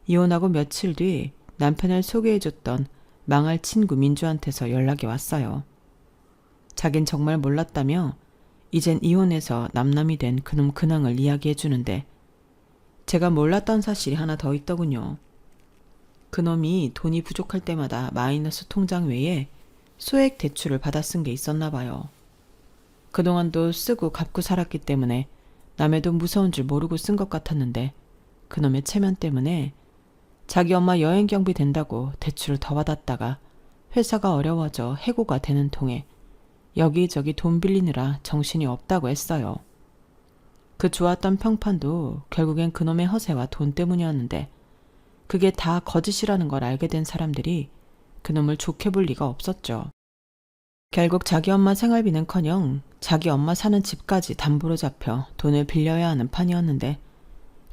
이혼하고 며칠 뒤 남편을 소개해줬던 망할 친구 민주한테서 연락이 왔어요. 자긴 정말 몰랐다며 이젠 이혼해서 남남이 된 그놈 근황을 이야기해주는데, 제가 몰랐던 사실이 하나 더 있더군요. 그놈이 돈이 부족할 때마다 마이너스 통장 외에 소액 대출을 받아 쓴 게 있었나 봐요. 그동안도 쓰고 갚고 살았기 때문에 남의 돈 무서운 줄 모르고 쓴 것 같았는데, 그놈의 체면 때문에 자기 엄마 여행 경비 된다고 대출을 더 받았다가 회사가 어려워져 해고가 되는 통에 여기저기 돈 빌리느라 정신이 없다고 했어요. 그 좋았던 평판도 결국엔 그놈의 허세와 돈 때문이었는데, 그게 다 거짓이라는 걸 알게 된 사람들이 그놈을 좋게 볼 리가 없었죠. 결국 자기 엄마 생활비는커녕 자기 엄마 사는 집까지 담보로 잡혀 돈을 빌려야 하는 판이었는데,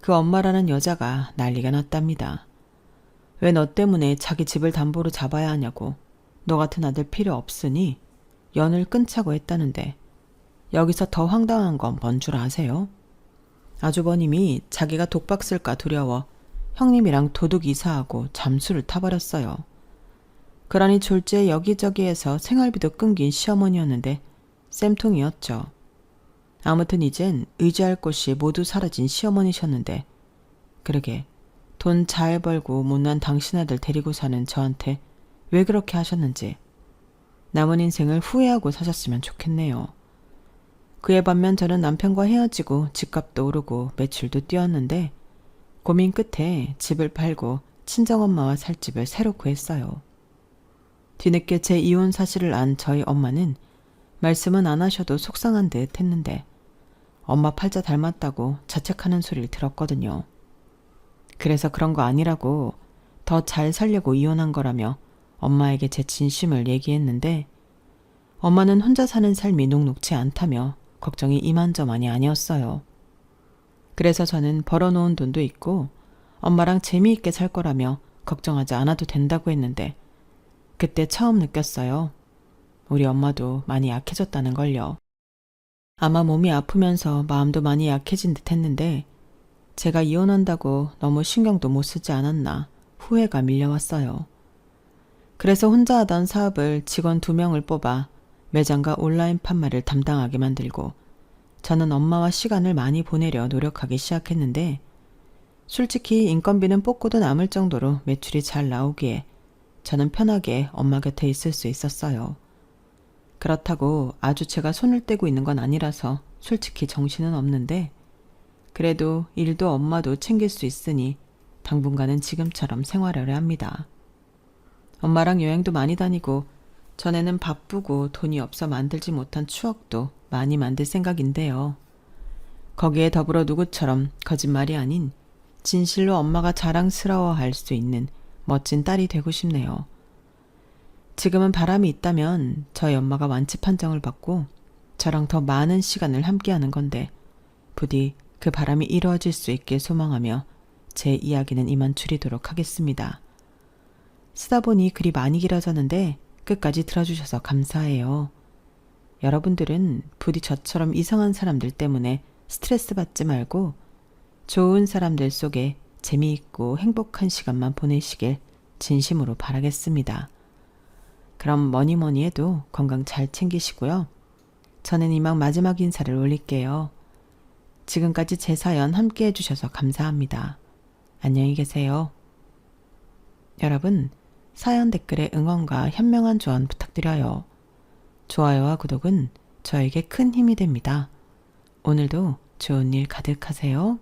그 엄마라는 여자가 난리가 났답니다. 왜 너 때문에 자기 집을 담보로 잡아야 하냐고. 너 같은 아들 필요 없으니 연을 끊자고 했다는데, 여기서 더 황당한 건 뭔 줄 아세요? 아주버님이 자기가 독박 쓸까 두려워 형님이랑 도둑 이사하고 잠수를 타버렸어요. 그러니 졸지에 여기저기에서 생활비도 끊긴 시어머니였는데 쌤통이었죠. 아무튼 이젠 의지할 곳이 모두 사라진 시어머니셨는데, 그러게 돈 잘 벌고 못난 당신 아들 데리고 사는 저한테 왜 그렇게 하셨는지, 남은 인생을 후회하고 사셨으면 좋겠네요. 그에 반면 저는 남편과 헤어지고 집값도 오르고 매출도 뛰었는데, 고민 끝에 집을 팔고 친정엄마와 살 집을 새로 구했어요. 뒤늦게 제 이혼 사실을 안 저희 엄마는 말씀은 안 하셔도 속상한 듯 했는데, 엄마 팔자 닮았다고 자책하는 소리를 들었거든요. 그래서 그런 거 아니라고, 더 잘 살려고 이혼한 거라며 엄마에게 제 진심을 얘기했는데, 엄마는 혼자 사는 삶이 녹록지 않다며 걱정이 이만저만이 아니었어요. 그래서 저는 벌어놓은 돈도 있고 엄마랑 재미있게 살 거라며 걱정하지 않아도 된다고 했는데, 그때 처음 느꼈어요. 우리 엄마도 많이 약해졌다는 걸요. 아마 몸이 아프면서 마음도 많이 약해진 듯 했는데, 제가 이혼한다고 너무 신경도 못 쓰지 않았나 후회가 밀려왔어요. 그래서 혼자 하던 사업을 직원 2명을 뽑아 매장과 온라인 판매를 담당하게 만들고 저는 엄마와 시간을 많이 보내려 노력하기 시작했는데 솔직히 인건비는 뽑고도 남을 정도로 매출이 잘 나오기에 저는 편하게 엄마 곁에 있을 수 있었어요. 그렇다고 아주 제가 손을 떼고 있는 건 아니라서 솔직히 정신은 없는데 그래도 일도 엄마도 챙길 수 있으니 당분간은 지금처럼 생활하려 합니다. 엄마랑 여행도 많이 다니고 전에는 바쁘고 돈이 없어 만들지 못한 추억도 많이 만들 생각인데요. 거기에 더불어 누구처럼 거짓말이 아닌 진실로 엄마가 자랑스러워할 수 있는 멋진 딸이 되고 싶네요. 지금은 바람이 있다면 저희 엄마가 완치 판정을 받고 저랑 더 많은 시간을 함께하는 건데 부디 그 바람이 이루어질 수 있길 소망하며 제 이야기는 이만 줄이도록 하겠습니다. 쓰다 보니 글이 많이 길어졌는데 끝까지 들어주셔서 감사해요. 여러분들은 부디 저처럼 이상한 사람들 때문에 스트레스 받지 말고 좋은 사람들 속에 재미있고 행복한 시간만 보내시길 진심으로 바라겠습니다. 그럼 뭐니 해도 건강 잘 챙기시고요. 저는 이만 마지막 인사를 올릴게요. 지금까지 제 사연 함께 해주셔서 감사합니다. 안녕히 계세요. 여러분, 사연 댓글에 응원과 현명한 조언 부탁드려요. 좋아요와 구독은 저에게 큰 힘이 됩니다. 오늘도 좋은 일 가득하세요.